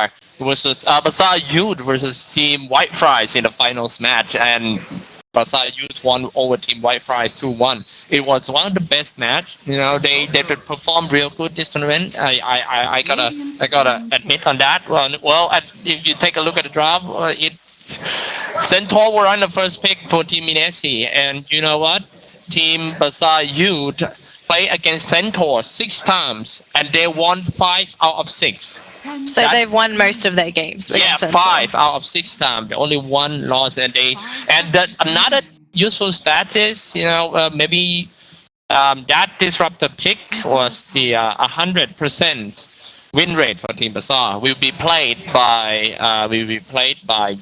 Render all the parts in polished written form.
Slark versus Bazaar Youth versus Team White Fries in the finals match, and Bazaar Youth won over Team White Fries 2-1. It was one of the best match. You know, they performed real good this tournament. I gotta admit on that one. Well, if you take a look at the draft, it Centaur were on the first pick for Team Mineski, and you know what? Team Bazaar Youth play against Centaur 6 times, and they won 5 out of 6. So they've won most of their games. Yeah, 5 out of 6 times. Only one loss, and another useful stat is, maybe that disruptor pick was the 100% win rate for Team Bazaar. Will be played by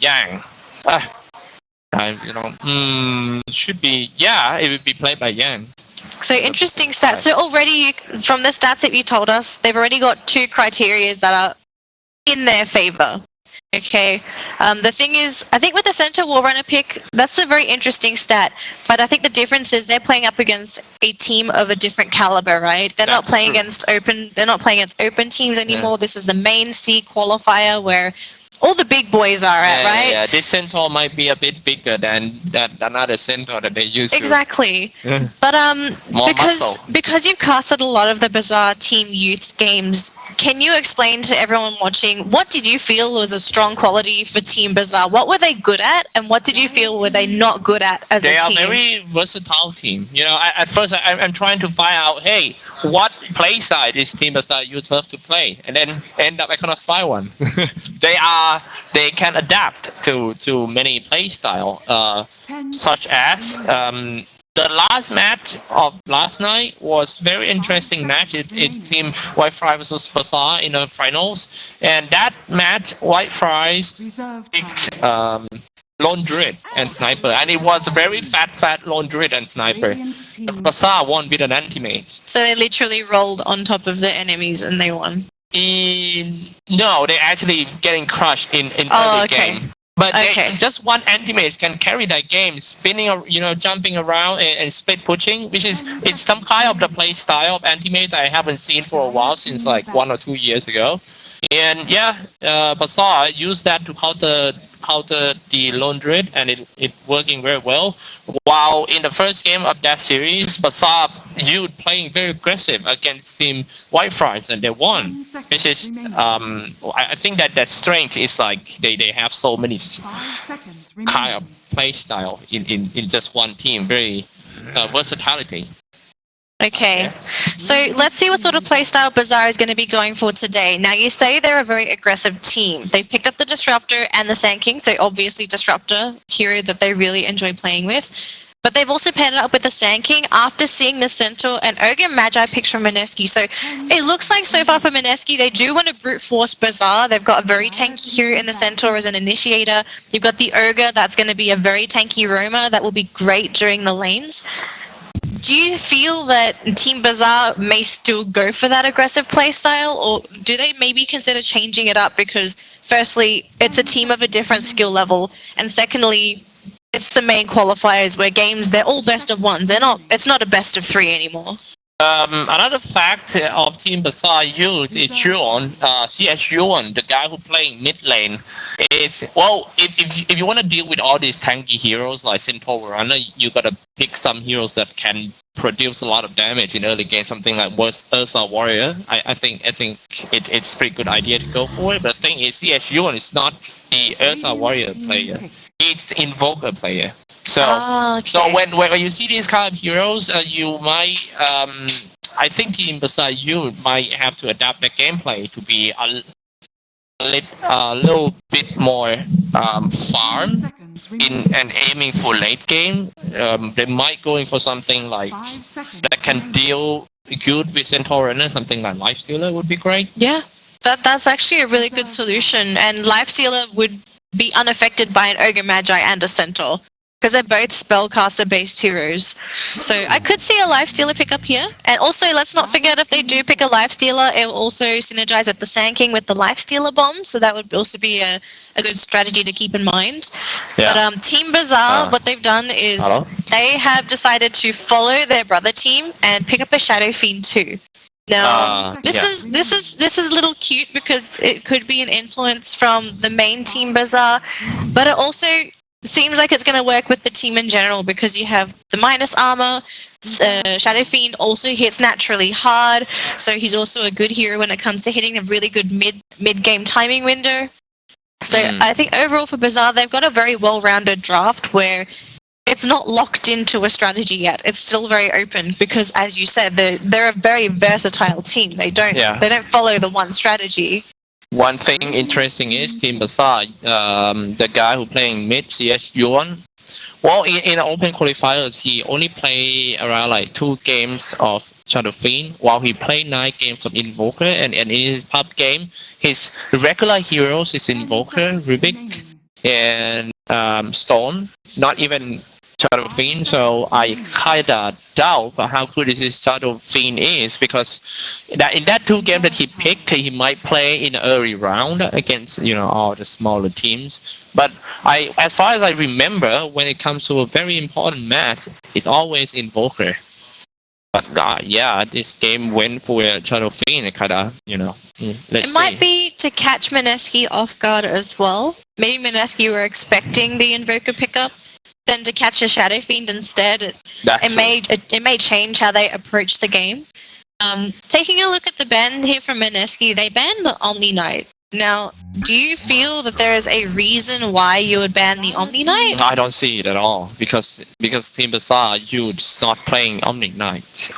Yang. Should be, it will be played by Yang. So interesting stats. So already, from the stats that you told us, they've already got 2 criteria that are in their favor. Okay. The thing is, I think with the Centaur War Runner pick, that's a very interesting stat. But I think the difference is they're playing up against a team of a different caliber, right? They're not playing against open. They're not playing against open teams anymore. Yeah. This is the main C qualifier where all the big boys are at, right? Yeah, this Centaur might be a bit bigger than that another Centaur that they used Exactly. to. But because you've casted a lot of the Bazaar Team Youth's games, can you explain to everyone watching, what did you feel was a strong quality for Team Bazaar? What were they good at, and what did you feel were they not good at as a team? They are very versatile team. At first I'm trying to find out, hey, what play side is Team Bazaar Youth have to play, and then end up I cannot find one. They can adapt to many play style, such as the last match of last night was very interesting match. It's Team White Fries versus Bazaar in the finals, and that match White Fries picked Lone Druid and Sniper, and it was a very fat Lone Druid and Sniper. Bazaar won with an Anti-Mage. So they literally rolled on top of the enemies and they won. No, they're actually getting crushed in early game. But just one Anti-Mage can carry that game, spinning, jumping around and split pushing, it's some kind of the play style of Anti-Mage that I haven't seen for a while, since like 1 or 2 years ago. And Bazaar used that to counter the Lone Druid, and it working very well. While in the first game of that series, Bazaar Youth playing very aggressive against Team White Fries, and they won. Which is, I think that strength is like they have so many kind of play style in just one team, very versatility. Okay, so let's see what sort of playstyle Bazaar is going to be going for today. Now, you say they're a very aggressive team. They've picked up the Disruptor and the Sand King, so obviously Disruptor, hero that they really enjoy playing with. But they've also paired it up with the Sand King after seeing the Centaur and Ogre Magi picks from Mineski. So it looks like so far for Mineski, they do want to brute force Bazaar. They've got a very tanky hero in the Centaur as an initiator. You've got the Ogre, that's going to be a very tanky roamer that will be great during the lanes. Do you feel that Team Bazaar may still go for that aggressive playstyle, or do they maybe consider changing it up because, firstly, it's a team of a different skill level, and secondly, it's the main qualifiers where games, they're all best of ones. It's not a best of 3 anymore. Another fact of Team Bazaar Youth is Juon, CS Juon, the guy who playing mid lane. If you want to deal with all these tanky heroes like Centaur Runner, you gotta pick some heroes that can produce a lot of damage in early game. Something like Ursa Warrior. I think it's a pretty good idea to go for it. But the thing is, CS Juon is not the Ursa Warrior player. It's Invoker player. So when you see these kind of heroes, you might, I think Team Bazaar Youth might have to adapt the gameplay to be a little bit more farm and aiming for late game. They might going for something like that can deal good with Centaur and something like Lifestealer would be great. Yeah, that's actually a really good solution, and Lifestealer would be unaffected by an Ogre Magi and a Centaur, because they're both spellcaster-based heroes. So I could see a Lifestealer pick up here. And also, let's not forget, if they do pick a Lifestealer, it will also synergize with the Sand King with the Lifestealer bomb. So that would also be a good strategy to keep in mind. Yeah. But Team Bazaar, what they've done is they have decided to follow their brother team and pick up a Shadow Fiend too. Now, this is a little cute because it could be an influence from the main team Bazaar, but it also seems like it's going to work with the team in general because you have the minus armor. Shadow Fiend also hits naturally hard, so he's also a good hero when it comes to hitting a really good mid game timing window. So I think overall for Bazaar, they've got a very well-rounded draft where it's not locked into a strategy yet. It's still very open because, as you said, they're a very versatile team. They don't follow the one strategy. One thing interesting is Team Bazaar, the guy who playing mid CS Yuan. Well, in open qualifiers, he only play around like 2 games of Shadow Fiend, while he played 9 games of Invoker, and in his pub game, his regular heroes is Invoker, Rubik, and Stone, not even Shadow Fiend. So I kinda doubt how good this Shadow Fiend is, because in that 2 games that he picked, he might play in the early round against all the smaller teams. But as far as I remember, when it comes to a very important match, it's always Invoker. But this game went for Shadow Fiend. It kinda let's see. Might be to catch Mineski off guard as well. Maybe Mineski were expecting the Invoker pickup, then to catch a Shadow Fiend instead. It may change how they approach the game. Taking a look at the ban here from Mineski, they banned the Omni Knight. Now, do you feel that there is a reason why you would ban the Omni Knight? I don't see it at all, because Team Bazaar is not playing Omni Knight.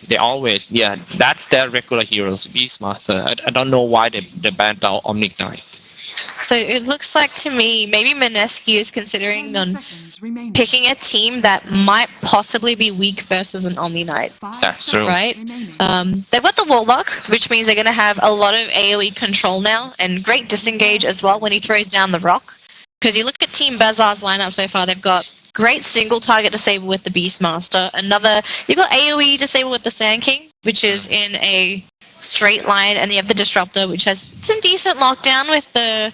They always that's their regular heroes, Beastmaster. I don't know why they banned out Omni Knight. So it looks like to me maybe Mineski is considering on picking a team that might possibly be weak versus an Omni Knight. That's true. Right? They've got the Warlock, which means they're going to have a lot of AoE control now, and great disengage as well when he throws down the rock. Because you look at Team Bazaar's lineup so far, they've got great single target disable with the Beastmaster. You've got AoE disable with the Sand King, which is in a straight line, and you have the Disruptor, which has some decent lockdown with the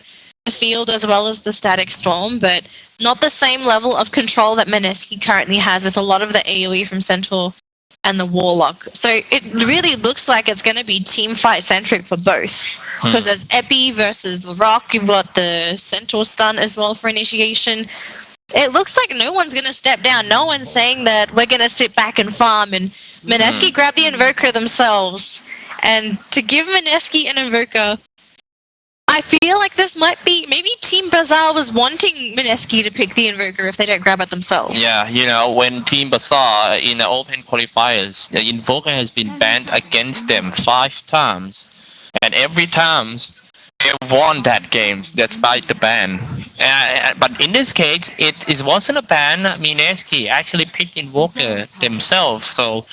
field as well as the Static Storm, but not the same level of control that Mineski currently has with a lot of the AoE from Centaur and the Warlock. So it really looks like it's going to be team fight centric for both. Because there's Epi versus the Rock, you've got the Centaur stun as well for initiation. It looks like no one's going to step down. No one's saying that we're going to sit back and farm, and Mineski grab the Invoker themselves. And to give Mineski an Invoker, I feel like this might be, maybe Team Bazaar was wanting Mineski to pick the Invoker if they don't grab it themselves. Yeah, when Team Bazaar in the open qualifiers, the Invoker has been banned against them 5 times. And every time they won that game despite the ban. But in this case, it wasn't a ban. Mineski actually picked Invoker themselves. So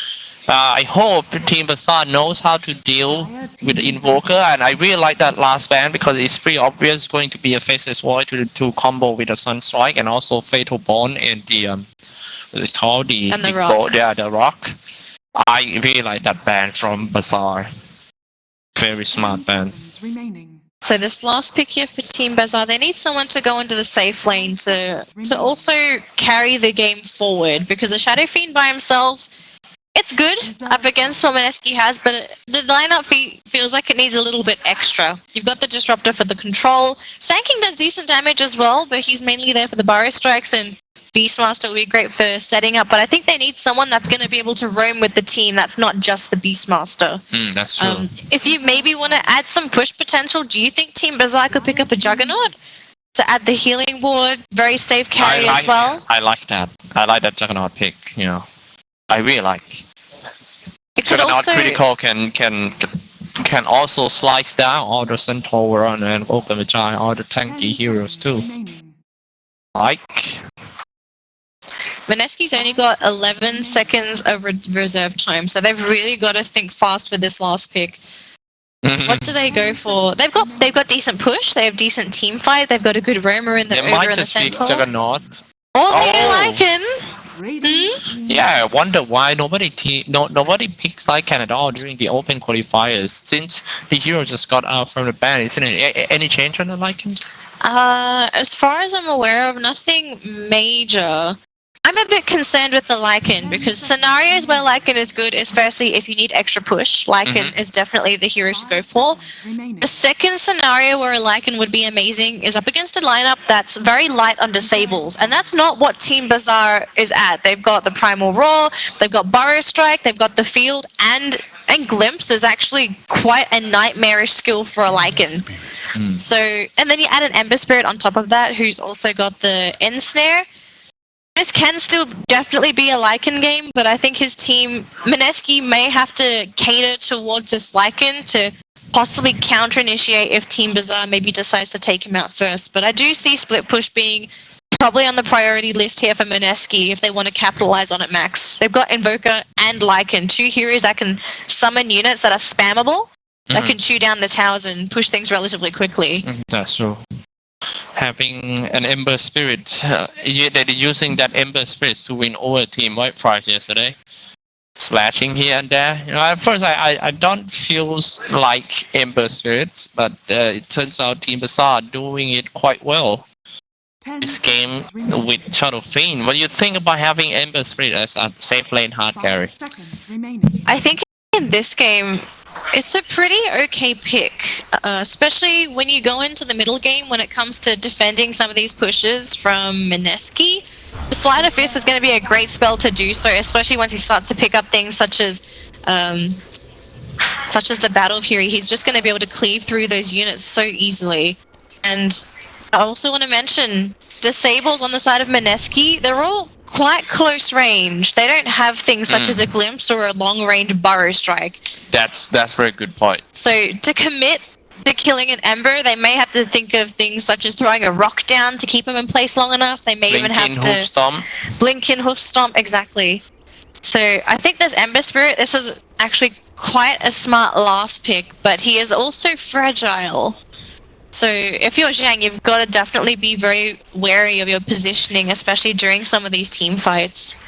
I hope Team Bazaar knows how to deal with the Invoker, and I really like that last ban because it's pretty obvious going to be a Faceless Void to combo with a Sunstrike and also Fatal Bond and the what is it called, the Rock. The Rock. I really like that ban from Bazaar. Very smart ban. So this last pick here for Team Bazaar, they need someone to go into the safe lane to also carry the game forward, because the Shadow Fiend by himself, it's good up against what Mineski has, but the lineup feels like it needs a little bit extra. You've got the Disruptor for the control. Sand King does decent damage as well, but he's mainly there for the Burrow Strikes, and Beastmaster will be great for setting up. But I think they need someone that's going to be able to roam with the team that's not just the Beastmaster. That's true. If you maybe want to add some push potential, do you think Team Bazaar could pick up a Juggernaut to add the healing ward, very safe carry as well? I like that. I like that Juggernaut pick, I really like. Juggernaut critical can also slice down all the Centaur and open the giant, all the tanky heroes too. Mineski's only got 11 seconds of reserve time, so they've really got to think fast for this last pick. What do they go for? They've got decent push. They have decent team fight. They've got a good roamer in the They might just pick Juggernaut. Lycan. Yeah, I wonder why nobody picked Lycan at all during the open qualifiers, since the hero just got out from the ban. Isn't it any change on the Lycan? As far as I'm aware of, nothing major. I'm a bit concerned with the Lycan because scenarios where Lycan is good, especially if you need extra push, Lycan is definitely the hero to go for. The second scenario where a Lycan would be amazing is up against a lineup that's very light on disables, and that's not what Team Bazaar is at. They've got the Primal Roar, they've got Burrow Strike, they've got the Field, and Glimpse is actually quite a nightmarish skill for a Lycan. So, and then you add an Ember Spirit on top of that, who's also got the Ensnare. This can still definitely be a Lycan game, but I think his team, Mineski, may have to cater towards this Lycan to possibly counter-initiate if Team Bazaar maybe decides to take him out first. But I do see split push being probably on the priority list here for Mineski if they want to capitalize on it max. They've got Invoker and Lycan, 2 heroes that can summon units that are spammable, that can chew down the towers and push things relatively quickly. That's true. Having an Ember Spirit, they're using that Ember Spirit to win over Team Whitefire yesterday. Slashing here and there. You know, at first I don't feel like Ember Spirits, but it turns out Team Bazaar doing it quite well. This game with Shadow Fiend. What do you think about having Ember Spirit as a safe lane hard carry? I think in this game, it's a pretty okay pick, especially when you go into the middle game when it comes to defending some of these pushes from Mineski. The Sleight of Fist is going to be a great spell to do so, especially once he starts to pick up things such as the Battle Fury. He's just going to be able to cleave through those units so easily. And I also want to mention disables on the side of Mineski. They're all quite close range. They don't have things such as a Glimpse or a long-range Burrow Strike. That's a very good point. So to commit to killing an Ember, they may have to think of things such as throwing a rock down to keep him in place long enough. They may even have to... Blink-in Hoof Stomp, exactly. So I think this Ember Spirit, this is actually quite a smart last pick, but he is also fragile. So if you're Zhang, you've got to definitely be very wary of your positioning, especially during some of these team fights.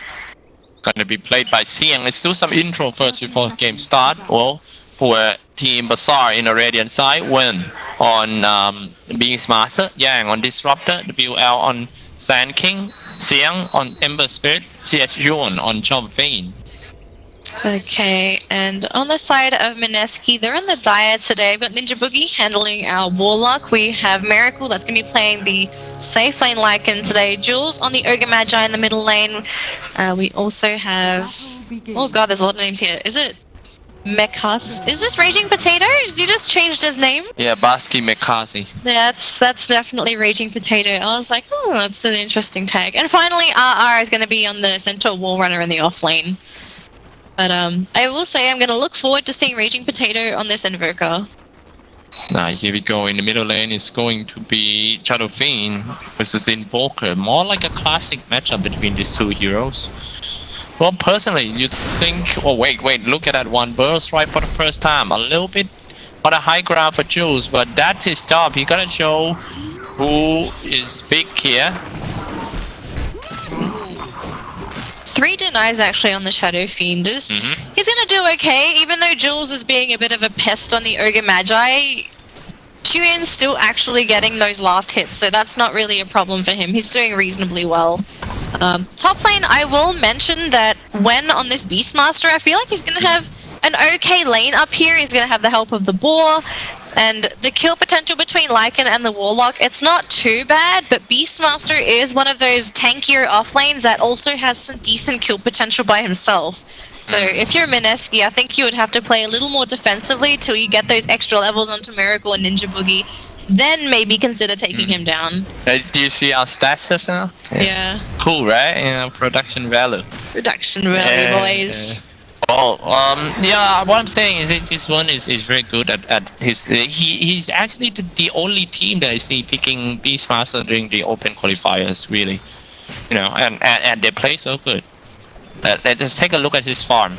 Going to be played by Xiang. Let's do some intro first before game start. Well, for Team Bazaar in the Radiant side, Wen on Beastmaster, Yang on Disruptor, WL on Sand King, Xiang on Ember Spirit, CHU on Shadow Fiend. Okay, and on the side of Mineski, they're in the Dyad today. We've got Ninja Boogie handling our Warlock. We have Miracle that's going to be playing the safe lane Lycan today. Jules on the Ogre Magi in the middle lane. We also have... Oh god, there's a lot of names here. Is it Mekasi? Is this Raging Potatoes? You just changed his name? Yeah, Baski Mekasi. Yeah, that's definitely Raging Potato. I was like, oh, that's an interesting tag. And finally, RR is going to be on the Centaur Wall Runner in the off lane. But I will say I'm going to look forward to seeing Raging Potato on this Invoker. Now here we go. In the middle lane is going to be Shadow Fiend versus Invoker. More like a classic matchup between these two heroes. Well, personally, you think... Oh, wait. Look at that one. Burrow Strike for the first time. A little bit on a high ground for Jules, but that's his job. He got to show who is big here. 3 denies actually on the Shadow Fiend. He's gonna do okay, even though Jules is being a bit of a pest on the Ogre Magi. Chuyen's still actually getting those last hits, so that's not really a problem for him. He's doing reasonably well. Top lane, I will mention that when on this Beastmaster, I feel like he's gonna have an okay lane up here. He's gonna have the help of the Boar. And the kill potential between Lycan and the Warlock, it's not too bad, but Beastmaster is one of those tankier off lanes that also has some decent kill potential by himself. So if you're Mineski, I think you would have to play a little more defensively till you get those extra levels onto Miracle and Ninja Boogie, then maybe consider taking him down. Do you see our stats just now? Yeah. Cool, right? You know, production value. Production value, boys. Oh, yeah, what I'm saying is that this one is very good at his... He's actually the only team that I see picking Beastmaster during the open qualifiers, really. You know, and they play so good. Let's just take a look at his farm.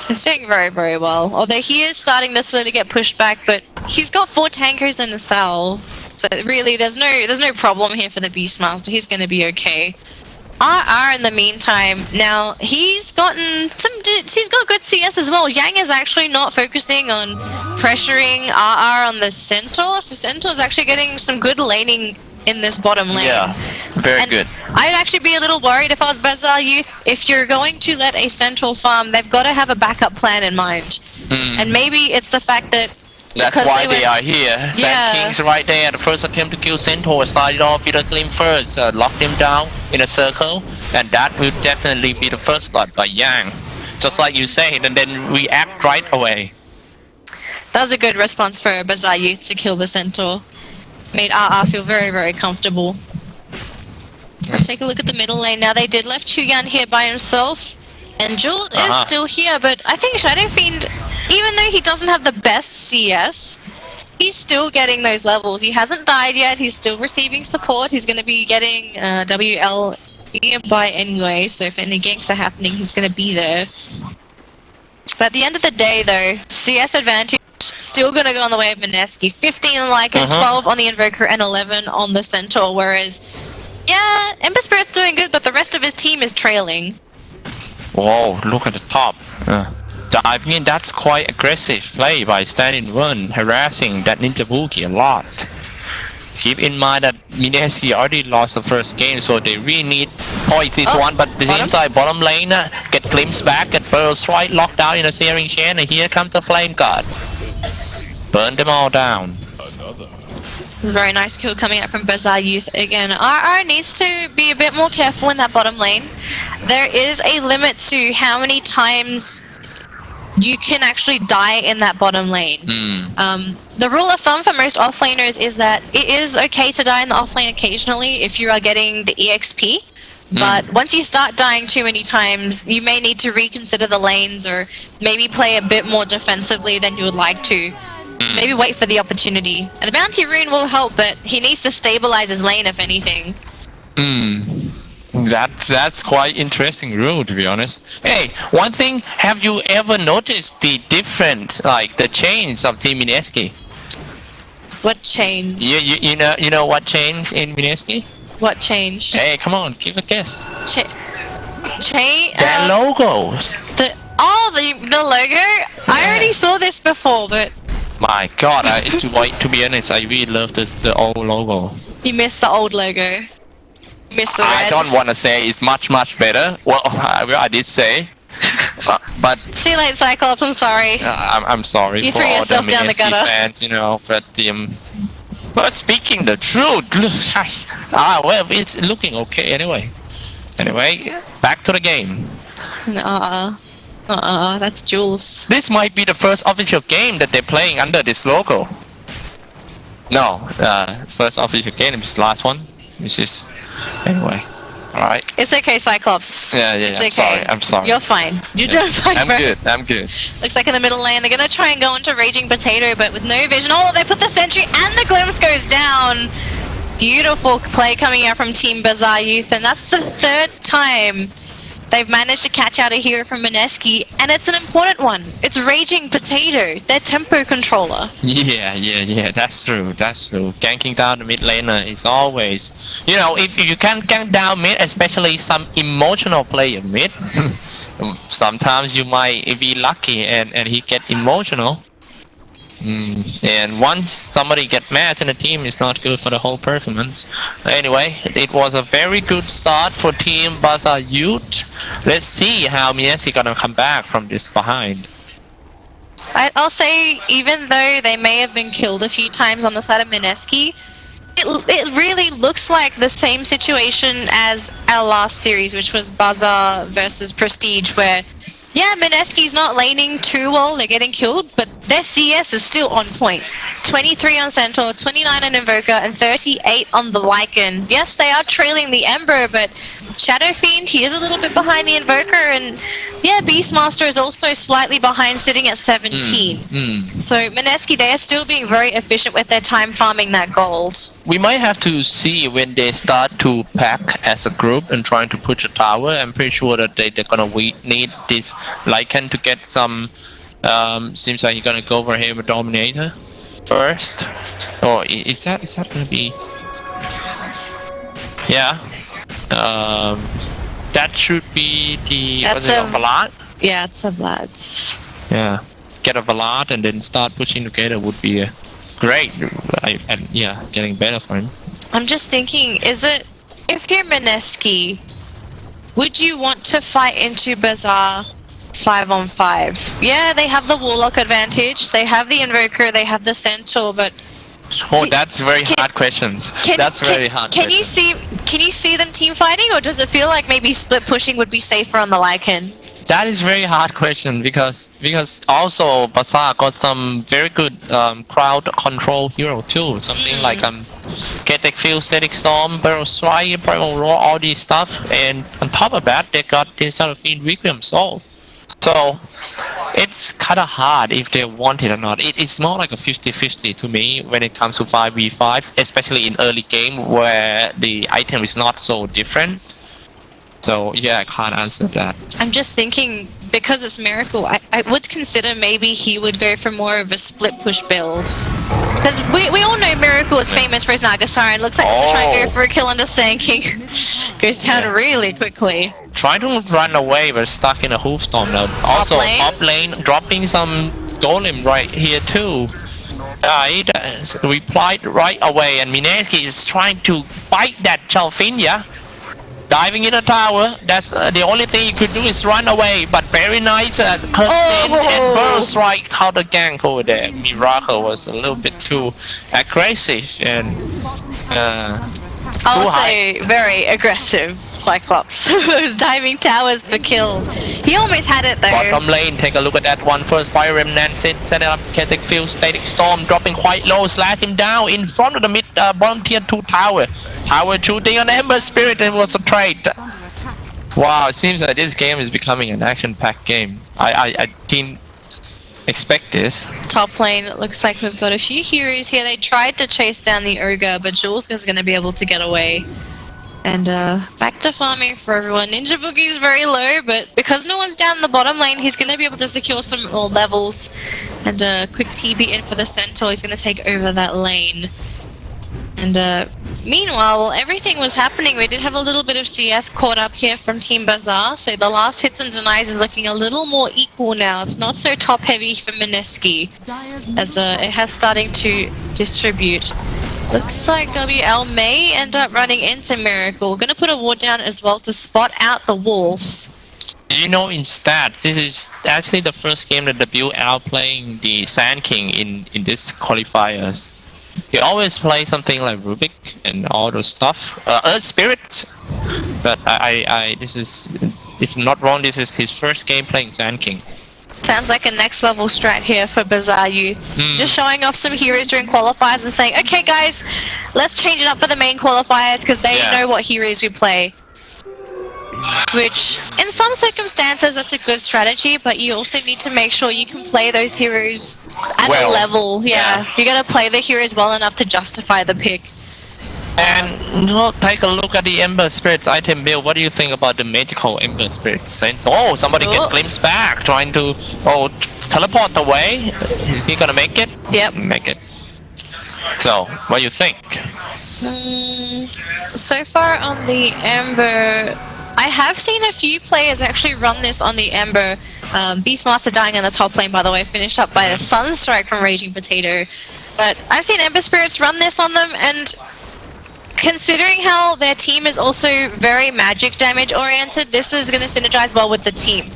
He's doing very, very well. Although he is starting to slowly get pushed back, but he's got 4 tankers and a salve. So really, there's no problem here for the Beastmaster. He's going to be okay. RR in the meantime, now he's got good CS as well. Yang is actually not focusing on pressuring RR on the Centaur, so Centaur's actually getting some good laning in this bottom lane. Yeah, Very good. I'd actually be a little worried if I was Bazaar Youth. If you're going to let a Centaur farm, they've got to have a backup plan in mind. And maybe it's the fact that that's why they are here. Sand Kings right there. The first attempt to kill Centaur started off with a Glim first, locked him down in a circle, and that will definitely be the first blood by Yang. Just like you said, and then react right away. That was a good response for Bazaar Youth to kill the Centaur. Made RR feel very, very comfortable. Let's take a look at the middle lane. Now they did left Chuyan here by himself. And Jules is still here, but I think Shadow Fiend, even though he doesn't have the best CS, he's still getting those levels. He hasn't died yet, he's still receiving support. He's going to be getting WL nearby anyway, so if any ganks are happening, he's going to be there. But at the end of the day though, CS advantage still going to go on the way of Mineski. 15 on Lycan, 12 on the Invoker, and 11 on the Centaur, whereas, yeah, Ember Spirit's doing good, but the rest of his team is trailing. Whoa, look at the top. Diving in, that's quite aggressive play by standing one, harassing that Ninja Boogie a lot. Keep in mind that Mineski already lost the first game, so they really need points each one, but the same side, bottom lane, get glimpse back, get Pearls right, locked down in a searing chain, and here comes the Flame God. Burn them all down. It's a very nice kill coming out from Bazaar Youth again. RR needs to be a bit more careful in that bottom lane. There is a limit to how many times you can actually die in that bottom lane. The rule of thumb for most offlaners is that it is okay to die in the offlane occasionally if you are getting the EXP. But once you start dying too many times, you may need to reconsider the lanes or maybe play a bit more defensively than you would like to. Maybe wait for the opportunity. And the bounty rune will help, but he needs to stabilize his lane if anything. That's quite interesting rule, to be honest. Hey, one thing, have you ever noticed the difference, like the change of Team Mineski? What change? You know what changed in Mineski? What changed? Hey, come on, give a guess. That logo. The logo? I already saw this before, but my God, to be honest, I really love the old logo. You missed the old logo. You missed the red. I don't want to say it's much better. Well, I did say, but too late, Cyclops. I'm sorry. I'm sorry you for threw all the yourself down the gutter. fans, but speaking the truth, well, it's looking okay anyway. Anyway, back to the game. That's Jules. This might be the first official game that they're playing under this logo. No, first official game is the last one. Which is, anyway, alright. It's okay, Cyclops. Yeah, it's okay. I'm sorry. You're fine. You're doing fine, I'm good. Looks like in the middle lane, they're gonna try and go into Raging Potato, but with no vision. Oh, they put the sentry and the glimpse goes down. Beautiful play coming out from Team Bazaar Youth, and that's the third time they've managed to catch out a hero from Mineski, and it's an important one. It's Raging Potato, their tempo controller. Yeah, that's true. Ganking down the mid laner is always, if you can gank down mid, especially some emotional player mid, sometimes you might be lucky and he get emotional. And once somebody get mad in the team, it's not good for the whole performance. Anyway, it was a very good start for Team Bazaar Youth. Let's see how Mineski gonna come back from this behind. I'll say, even though they may have been killed a few times on the side of Mineski, it really looks like the same situation as our last series, which was Bazaar versus Prestige, where yeah, Mineski's not laning too well, they're getting killed, but their CS is still on point. 23 on Centaur, 29 on Invoker, and 38 on the Lycan. Yes, they are trailing the Ember, but Shadow Fiend, he is a little bit behind the Invoker, and yeah, Beastmaster is also slightly behind, sitting at 17. So Mineski, they are still being very efficient with their time farming that gold. We might have to see when they start to pack as a group and trying to push a tower. I'm pretty sure that they're gonna need this Lycan to get some. Seems like he's gonna go for him a Dominator first. Or is that gonna be? Yeah. That should be the. That's a Vlad? Yeah, it's a Vlad's. Yeah. Get a Vlad and then start pushing together would be great. And yeah, getting better for him. I'm just thinking, is it if you're Mineski, would you want to fight into Bazaar 5-on-5? Yeah, they have the Warlock advantage, they have the Invoker, they have the Centaur, but... Oh, that's very hard questions. That's very hard questions. Can you see them team fighting, or does it feel like maybe split pushing would be safer on the Lycan? That is very hard question because also Bazaar got some very good crowd control hero too. Something like Kinetic Field, Static Storm, Barrel Strike, Primal Roar, all these stuff, and on top of that they got this sort of Fiend Requiem Soul. So it's kind of hard if they want it or not. It's more like a 50-50 to me when it comes to 5v5, especially in early game where the item is not so different. So yeah, I can't answer that. I'm just thinking, because it's Miracle, I would consider maybe he would go for more of a split push build. Because we all know Miracle is famous for his Naga Siren. Looks like he's gonna try and go for a kill under Sanking. Goes down really quickly. Trying to run away, but stuck in a hoofstorm now. Also, top lane dropping some golem right here too. He replied right away, and Mineski is trying to fight that Chalfinia. Diving in a tower, that's the only thing you could do is run away, but very nice and Burrow Strike counter gank over there. Miracle was a little bit too aggressive and I would say very aggressive, Cyclops. Those diving towers for kills. He almost had it though. Bottom lane, take a look at that one first. Fire Remnant setting up Kinetic Field, Static Storm dropping quite low, slash him down in front of the mid bottom tier 2 tower. Tower shooting on Ember Spirit, and was a trade. Wow, it seems that this game is becoming an action-packed game. I didn't expect this. Top lane, it looks like we've got a few heroes here. They tried to chase down the Ogre, but Jules is going to be able to get away. And back to farming for everyone. Ninja Boogie's very low, but because no one's down in the bottom lane, he's going to be able to secure some more levels. And a quick TB in for the Centaur. He's going to take over that lane. And meanwhile, while everything was happening, we did have a little bit of CS caught up here from Team Bazaar. So the last hits and denies is looking a little more equal now. It's not so top heavy for Mineski, as it has starting to distribute. Looks like WL may end up running into Miracle. Gonna put a ward down as well to spot out the wolf. You know, in stats, this is actually the first game that WL playing the Sand King in this qualifiers. He always plays something like Rubik and all those stuff. Earth Spirit, but this is, if I'm not wrong, this is his first game playing Sand King. Sounds like a next level strat here for Bazaar Youth. Just showing off some heroes during qualifiers and saying, okay guys, let's change it up for the main qualifiers because they know what heroes we play. Which, in some circumstances, that's a good strategy, but you also need to make sure you can play those heroes at a level. Yeah, you gotta play the heroes well enough to justify the pick. And take a look at the Ember Spirits item build. What do you think about the magical Ember Spirits? Somebody get glimpsed back, trying to teleport away. Is he gonna make it? Yep. Make it. So, what do you think? So far on the Ember, I have seen a few players actually run this on the Ember. Beastmaster dying on the top lane, by the way, finished up by the Sunstrike from Raging Potato. But I've seen Ember Spirits run this on them, and considering how their team is also very magic damage oriented, this is going to synergize well with the team.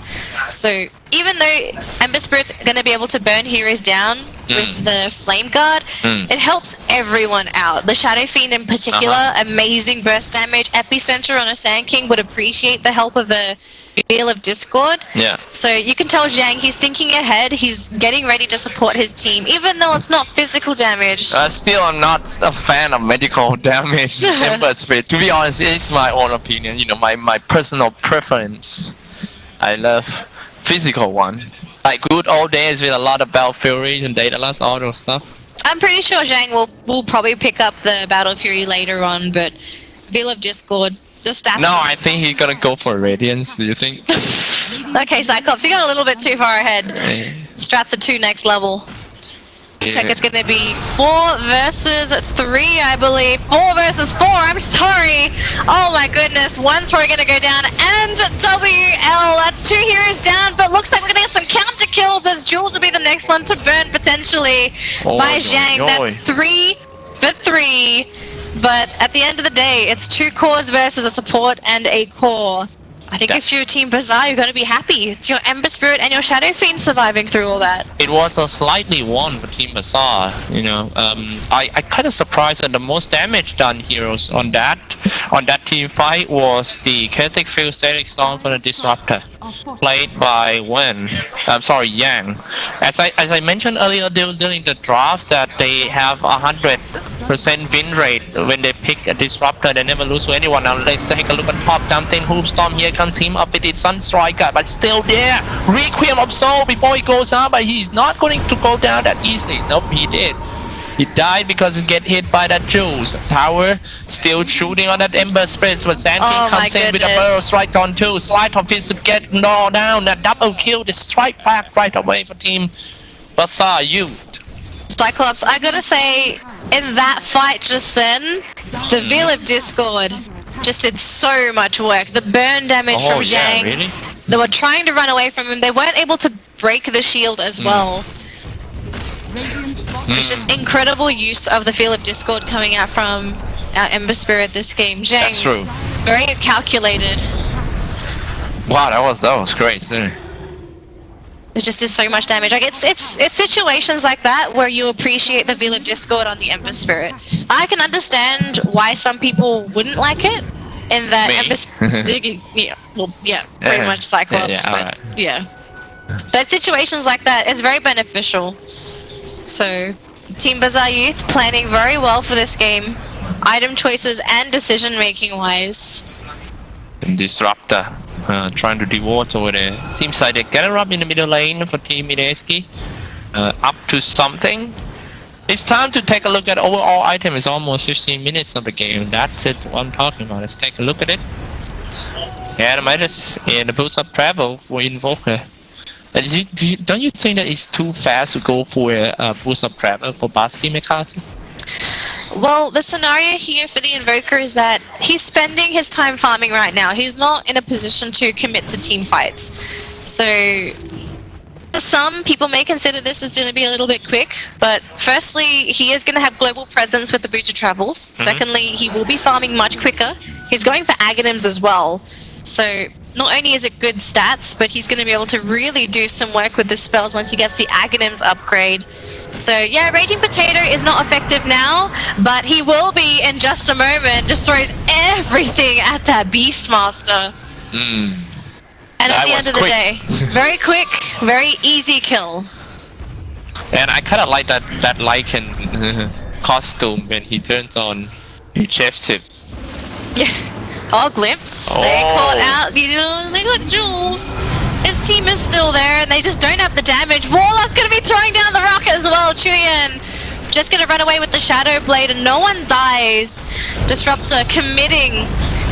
So even though Ember Spirit's going to be able to burn heroes down with the Flame Guard, it helps everyone out. The Shadow Fiend in particular, amazing burst damage. Epicenter on a Sand King would appreciate the help of a Wheel of Discord. Yeah. So you can tell Zhang, he's thinking ahead, he's getting ready to support his team, even though it's not physical damage. Still, I'm not a fan of medical damage. Ember Spirit. To be honest, it's my own opinion. You know, my personal preference. I love physical one. Like good old days with a lot of Battle Furies and Daedalus, all those stuff. I'm pretty sure Zhang will probably pick up the Battle Fury later on, but Wheel of Discord, the stats. No, I think he's gonna go for Radiance. Do you think? Okay, Cyclops, you got a little bit too far ahead. Strats are 2 next level. Looks like it's gonna be 4 versus 3, I believe. 4 versus 4, I'm sorry. Oh my goodness, one's probably gonna go down, and WL, that's 2 heroes down, but looks like we're gonna get some counter kills as Jules will be the next one to burn potentially by Zhang. That's 3 for 3. But at the end of the day, it's 2 cores versus a support and a core. I think if you're Team Bazaar, you're going to be happy. It's your Ember Spirit and your Shadow Fiend surviving through all that. It was a slightly won for Team Bazaar, you know. I kind of surprised that the most damage done heroes on that team fight was the Chaotic Field Static Storm for the Disruptor, played by Yang. As I mentioned earlier during the draft, that they have 100% win rate when they pick a Disruptor. They never lose to anyone. Now let's take a look at top. Jumping Hoopstorm here comes him up with its Sunstriker, but still there. Requiem of Soul before he goes out, but he's not going to go down that easily. Nope, he did. He died because he get hit by that Jules. Tower still shooting on that Ember Spirit, but Sand King comes in with a Burrow Strike on 2. Slide of his to get Gnaw down. That double kill, the strike back right away for Team Bazaar Youth. Cyclops, I gotta say, in that fight just then, the Veil of Discord just did so much work. The burn damage from Zhang. Really? They were trying to run away from him. They weren't able to break the shield as well. It's just incredible use of the Veil of Discord coming out from our Ember Spirit this game. Zhang, that's true. Very calculated. Wow, that was great. Sorry. It just did so much damage. Like it's situations like that where you appreciate the Veil of Discord on the Ember Spirit. I can understand why some people wouldn't like it. In that Ember Spirit, pretty much Cyclops. But situations like that is very beneficial. So, Team Bazaar Youth planning very well for this game, item choices and decision making wise. Disruptor. Trying to devote over there. Seems like they get up in the middle lane for Team Mineski. Up to something. It's time to take a look at overall item. It's almost 15 minutes of the game. That's it, what I'm talking about. Let's take a look at it. Yeah, the Midas and the boost of travel for Invoker. Don't you think that it's too fast to go for a boost of travel for Baskin Mikasa? Well, the scenario here for the Invoker is that he's spending his time farming right now. He's not in a position to commit to team fights. So, some people may consider this as going to be a little bit quick, but firstly, he is going to have global presence with the Boots of Travels. Secondly, he will be farming much quicker. He's going for Aghanims as well. So, not only is it good stats, but he's going to be able to really do some work with the spells once he gets the Aghanims upgrade. So yeah, Raging Potato is not effective now, but he will be in just a moment. Just throws everything at that Beastmaster. And at the end of the day, very quick, very easy kill. And I kind of like that Lycan costume when he turns on the chef tip. Yeah. Oh, Glimpse. They caught out, they got Jules. His team is still there and they just don't have the damage. Warlock gonna be throwing down the rock as well. Chuyen just gonna run away with the Shadow Blade and no one dies. Disruptor committing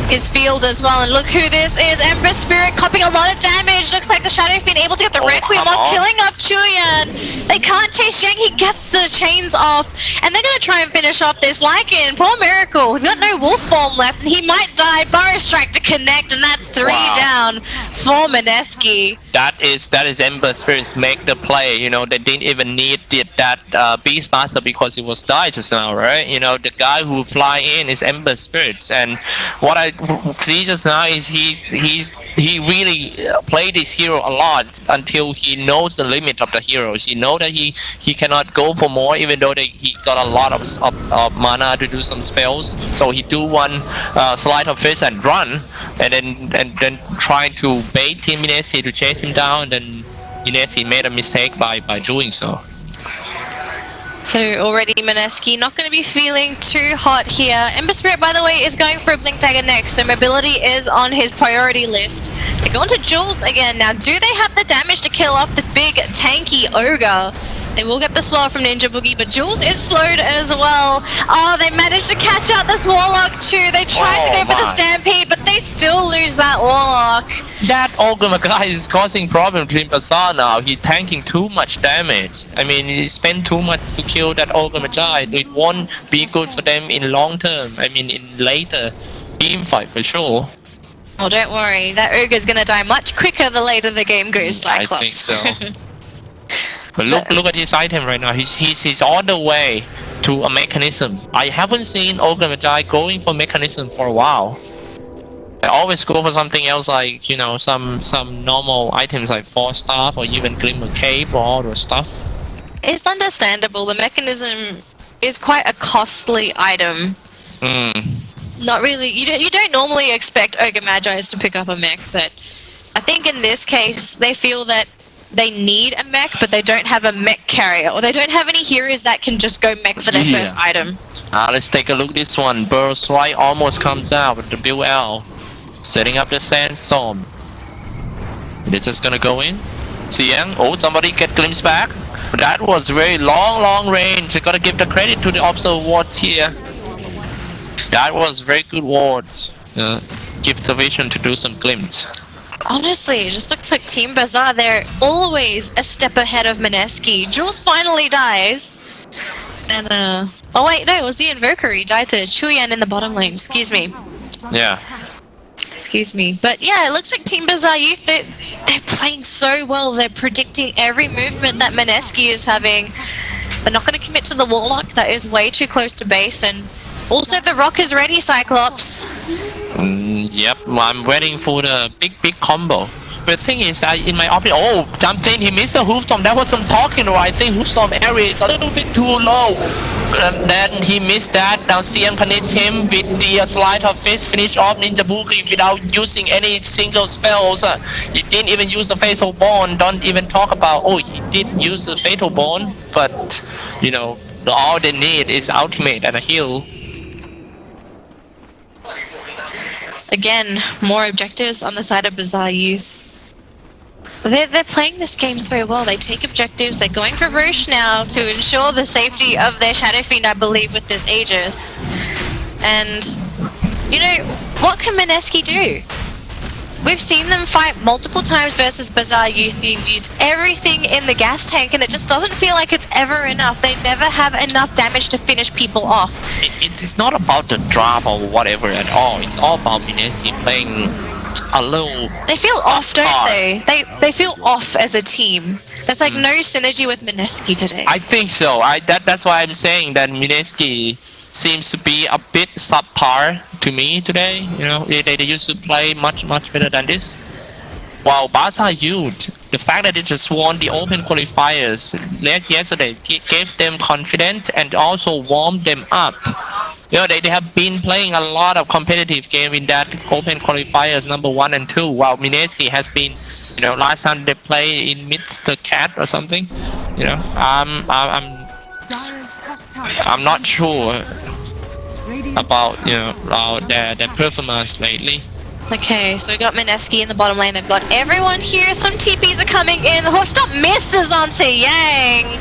his field as well, and look who this is. Ember Spirit copping a lot of damage. Looks like the Shadow Fiend able to get the Requiem off, killing off Chuyen. They can't chase Yang, he gets the chains off, and they're gonna try and finish off this Lycan. Poor Miracle, he's got no wolf form left, and he might die. Burrow Strike to connect, and that's 3 down for Mineski. That is Ember Spirits make the play. You know, they didn't even need that Beastmaster because it was died just now, right? You know, the guy who fly in is Ember Spirits, and what I see just now is he really played this hero a lot until he knows the limit of the heroes. He know that he cannot go for more, even though he got a lot of mana to do some spells. So he do one Slide of Fist and run, and then trying to bait Team Mineski to chase him down. And then Mineski made a mistake by doing so. So already Mineski not going to be feeling too hot here. Ember Spirit, by the way, is going for a Blink Dagger next, so mobility is on his priority list. They're going to Jules again. Now, do they have the damage to kill off this big tanky ogre? They will get the slow from Ninja Boogie, but Jules is slowed as well. Oh, they managed to catch out this Warlock too. They tried to go for the Stampede, but they still lose that Warlock. That Ogre guy is causing problems in Bazaar now. He's tanking too much damage. I mean, he spent too much to kill that Ogre guy. It won't be good for them in long term. I mean, in later team fight for sure. Oh, don't worry. That Ogre's gonna die much quicker the later the game goes, Cyclops. I think so. But look at his item right now. He's on the way to a mechanism. I haven't seen Magi going for mechanism for a while. I always go for something else like, you know, some normal items like Force Staff or even Glimmer Cape or all those stuff. It's understandable. The mechanism is quite a costly item. Not really. You don't normally expect Ogre Magi's to pick up a mech, but I think in this case they feel that they need a mech, but they don't have a mech carrier, or they don't have any heroes that can just go mech for their first item. Let's take a look at this one. Burst Right almost comes out with the WL. Setting up the Sandstorm. They're just gonna go in. Siang, oh, somebody get glimpse back. That was very long range. You gotta give the credit to the observer wards here. That was very good wards. Give the vision to do some glimpse. Honestly, it just looks like Team Bazaar, they're always a step ahead of Mineski. Jules finally dies. And, oh wait, no, it was the Invoker. He died to Chuyan in the bottom lane. Excuse me. Yeah. Excuse me. But yeah, it looks like Team Bazaar Youth, they're playing so well. They're predicting every movement that Mineski is having. They're not going to commit to the Warlock. That is way too close to base. And also the Rock is ready, Cyclops. Yep, I'm waiting for the big combo. But the thing is, in my opinion, oh, jumped in, he missed the Hoofstorm. That was some talking, right? I think Hoofstorm area is a little bit too low. Then he missed that. Now CM punished him with the Slide of Fist, finish off Ninja Boogie without using any single spells. He didn't even use the Fatal Bond. Don't even talk about, oh, he did use the Fatal Bond, but, you know, all they need is Ultimate and a heal. Again, more objectives on the side of Bazaar Youth. They're playing this game so well. They take objectives. They're going for Roche now to ensure the safety of their Shadow Fiend, I believe, with this Aegis. And, you know, what can Mineski do? We've seen them fight multiple times versus Bazaar Youth. They've used everything in the gas tank, and it just doesn't feel like it's ever enough. They never have enough damage to finish people off. It's not about the draft or whatever at all. It's all about Mineski playing a little... They feel off, don't they? They feel off as a team. There's like no synergy with Mineski today. I think so. That's why I'm saying that Mineski seems to be a bit subpar to me today. You know, they used to play much better than this. While Bazaar Youth, the fact that they just won the Open qualifiers yesterday gave them confidence and also warmed them up. You know, they have been playing a lot of competitive game in that Open qualifiers number 1 and 2, while Mineski has been, you know, last time they play in Mr. Cat or something. You know, I'm not sure about, you know, their performance lately. Okay, so we got Mineski in the bottom lane. They've got everyone here. Some TPs are coming in. The Hoofstorm misses onto Yang.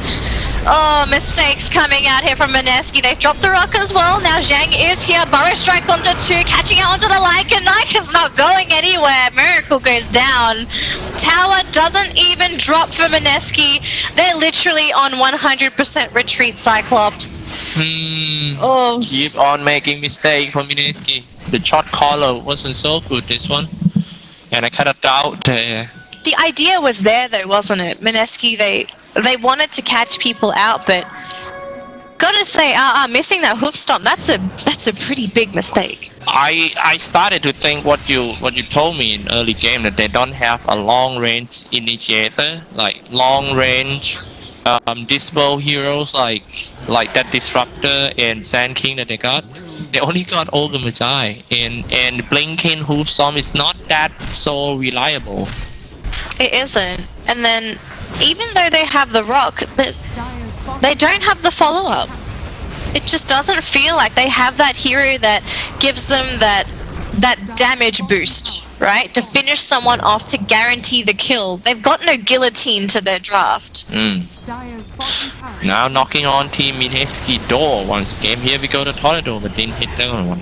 Oh, mistakes coming out here from Mineski. They've dropped the Rock as well. Now Zhang is here. Burrow Strike onto 2, catching out onto the Lycan. Lycan's not going anywhere. Miracle goes down. Tower doesn't even drop for Mineski. They're literally on 100% retreat, Cyclops. Oh. Keep on making mistakes from Mineski. The shot caller wasn't so good, this one. And I kind of doubt... The idea was there though, wasn't it? Mineski, they wanted to catch people out, but gotta say, missing that Hoofstomp, that's a pretty big mistake. I started to think what you told me in early game, that they don't have a long range initiator, like long range disable heroes like that Disruptor and Sand King that they got. They only got Ogre Magi, and Blinking Hoofstorm is not that so reliable. It isn't. And then, even though they have the Rock, they don't have the follow-up. It just doesn't feel like they have that hero that gives them that damage boost, right? To finish someone off, to guarantee the kill. They've got no guillotine to their draft. Now knocking on Team Mineski door once again. Here we go to Toledo, but didn't hit the other one.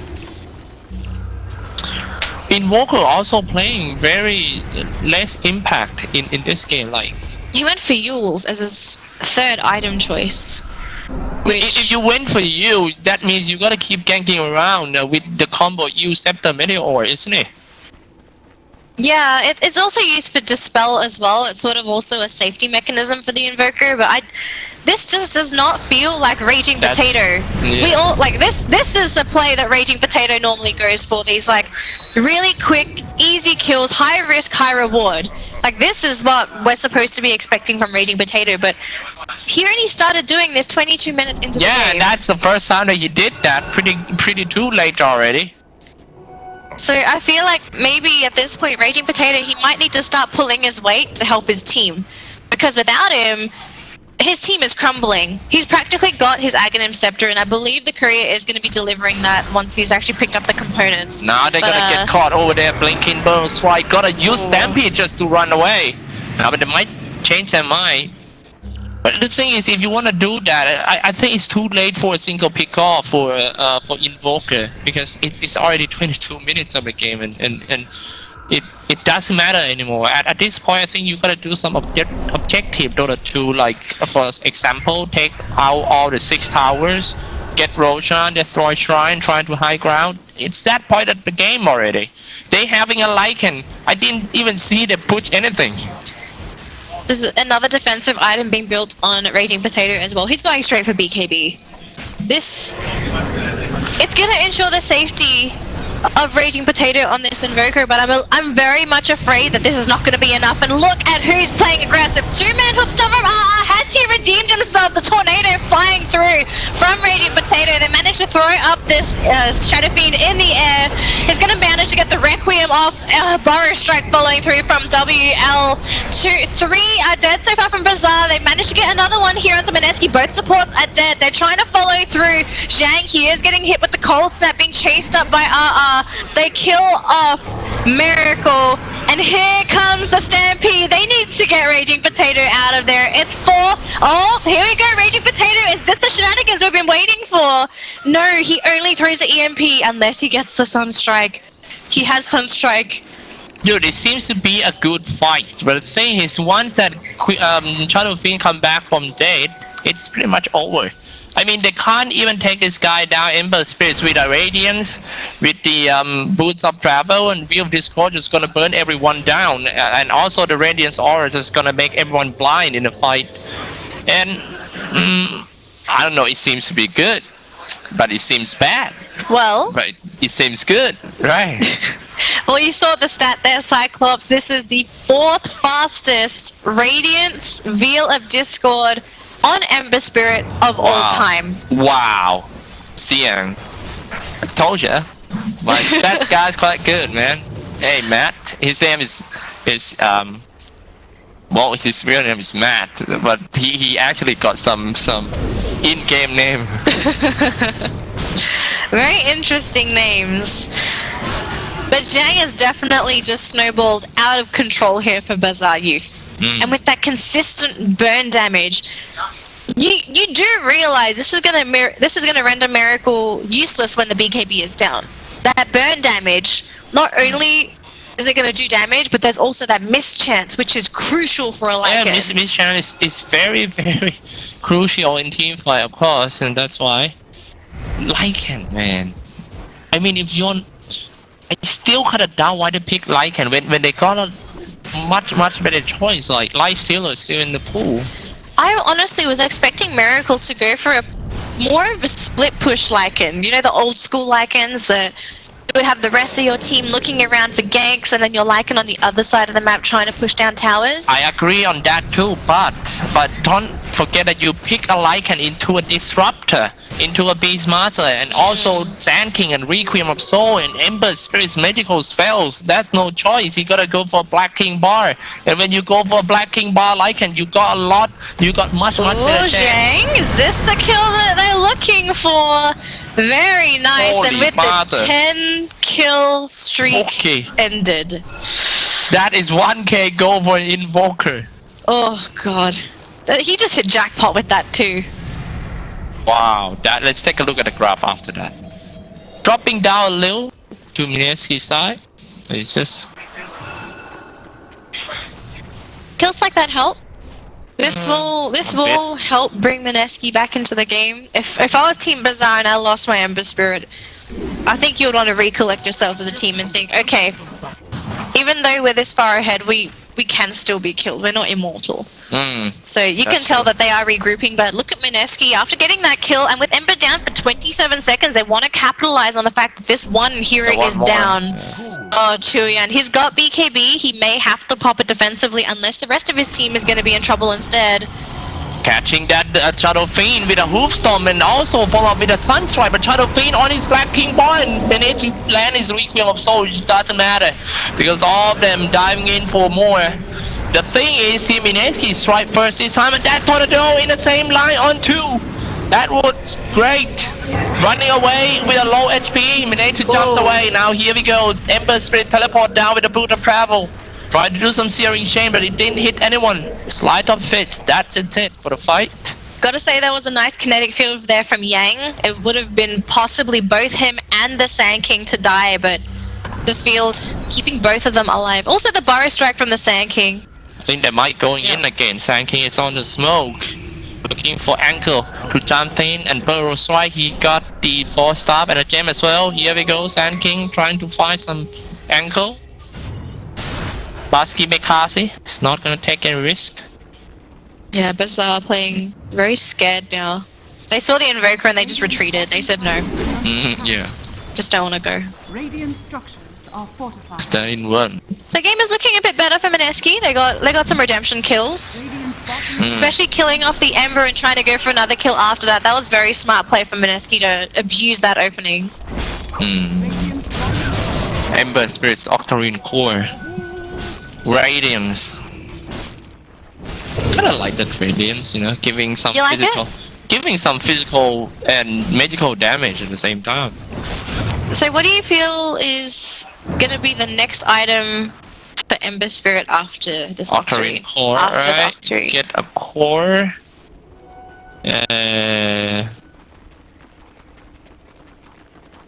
Invoker also playing very less impact in this game. Like, he went for Yules as his third item choice. If you went for you, that means you gotta keep ganking around with the combo Yule Scepter Meteor, isn't it? Yeah, it's also used for Dispel as well. It's sort of also a safety mechanism for the Invoker, but this just does not feel like Raging Potato. Yeah. We all like this is a play that Raging Potato normally goes for, these like really quick, easy kills, high risk, high reward. Like this is what we're supposed to be expecting from Raging Potato, but he only started doing this 22 minutes into the game. Yeah, and that's the first time that he did that. Pretty too late already. So I feel like maybe at this point, Raging Potato, he might need to start pulling his weight to help his team, because without him, his team is crumbling. He's practically got his Aghanim Scepter, and I believe the courier is going to be delivering that once he's actually picked up the components. Now they're gonna get caught over there, blinking bones. Right, gotta use Stampede just to run away. Now, but they might change their mind. But the thing is, if you want to do that, I think it's too late for a single pick off for Invoker, because it's already 22 minutes of the game, and it doesn't matter anymore. At this point, I think you gotta do some objective Dota 2, like for example, take out all the 6 towers, get Roshan, destroy Shrine, trying to high ground. It's that point of the game already. They having a Lycan. I didn't even see them push anything. There's another defensive item being built on Raging Potato as well. He's going straight for BKB. It's gonna ensure the safety of Raging Potato on this Invoker, but I'm very much afraid that this is not going to be enough. And look at who's playing aggressive. 2-man Hoofstopper. Has he redeemed himself? The tornado flying through from Raging Potato. They managed to throw up this Shadow Fiend in the air. He's going to manage to get the Requiem off. Burrow Strike following through from WL. 3 are dead so far from Bazaar. They managed to get another one here onto Mineski. Both supports are dead. They're trying to follow through. Zhang here is getting hit with the Cold Snap, being chased up by They kill off Miracle, and here comes the Stampede. They need to get Raging Potato out of there. It's 4. Oh, here we go. Raging Potato. Is this the shenanigans we've been waiting for? No, he only throws the EMP unless he gets the Sunstrike. He has Sunstrike. Dude, it seems to be a good fight, but the thing is, once that Shadow Fiend come back from dead, it's pretty much over. I mean, they can't even take this guy down. Ember Spirits with the Radiance, with the Boots of Travel, and View of Discord is gonna burn everyone down, and also the Radiance Aura is gonna make everyone blind in the fight. And I don't know, it seems to be good, but it seems bad. Well, but it seems good, right? Well, you saw the stat there, Cyclops. This is the 4th fastest Radiance Veil of Discord on Ember Spirit of all time. Wow. CM. I told ya. My stats guy's quite good, man. Hey, Matt. His name is well, his real name is Matt, but he actually got some in-game name. Very interesting names. But Zhang has definitely just snowballed out of control here for Bazaar Youth. And with that consistent burn damage, you do realize this is gonna render Miracle useless when the BKB is down. That burn damage, not only is it gonna do damage, but there's also that mischance, which is crucial for a Lycan. Yeah, mischance is very, very crucial in teamfight, of course, and that's why. Lycan, man. I mean, if you're, I still kind of doubt why they pick Lycan when they got a much better choice, like Lightstealer is still in the pool. I honestly was expecting Miracle to go for more of a split push Lycan. You know, the old school Lycans that you would have the rest of your team looking around for ganks, and then your Lycan on the other side of the map trying to push down towers. I agree on that too, but don't forget that you pick a Lycan into a Disruptor, into a Beastmaster, and also Sand King and Requiem of Soul and Ember Spirits Medical spells. That's no choice. You gotta go for Black King Bar, and when you go for Black King Bar Lycan, you got much better chance. Zhang, is this the kill that they're looking for? Very nice. Holy and with mother. the 10 kill streak ended. That is 1k goal for an Invoker. Oh god. He just hit jackpot with that too. Wow. Let's take a look at the graph after that. Dropping down a little to Mineski's side. It's just... Kills like that help. This will help bring Mineski back into the game. If I was Team Bazaar and I lost my Ember Spirit, I think you would want to recollect yourselves as a team and think, okay, even though we're this far ahead, we can still be killed. We're not immortal. So you can tell that they are regrouping, but look at Mineski after getting that kill, and with Ember down for 27 seconds, they want to capitalize on the fact that this one hero is down. Oh, Chuyan, he's got BKB. He may have to pop it defensively unless the rest of his team is going to be in trouble instead. Catching that Shadow Fiend with a Hoofstorm and also follow up with a Sunstrike, but Shadow Fiend on his Black King Ball and managed to land his Requiem of Soul, which doesn't matter because all of them diving in for more. The thing is, Mineski strike first this time, and that Tornado in the same line on 2. That was great. Running away with a low HP, managed to jump away. Now here we go. Ember Spirit teleport down with a Boot of Travel. Tried to do some Searing Chain, but it didn't hit anyone. Slide of Fits. That's it for the fight. Gotta say, that was a nice kinetic field there from Yang. It would have been possibly both him and the Sand King to die, but the field keeping both of them alive. Also the Burrow Strike from the Sand King. I think they might going in again. Sand King is on the smoke. Looking for Ankle to jump in and Burrow Strike. He got the 4-star and a gem as well. Here we go. Sand King trying to find some Ankle. Basky McCarthy is not gonna take any risk. Yeah, Bazaar playing very scared now. They saw the Invoker and they just retreated. They said no. Yeah. Just don't want to go. Radiant structures are fortified. Stay in one. So game is looking a bit better for Mineski. They got some redemption kills. Especially killing off the Ember and trying to go for another kill after that. That was very smart play from Mineski to abuse that opening. Ember Spirit's Octarine Core. Radiance. Kinda like that Radiance, you know, giving some physical and magical damage at the same time. So what do you feel is gonna be the next item for Ember Spirit after this Octarine Core, right? Get a core.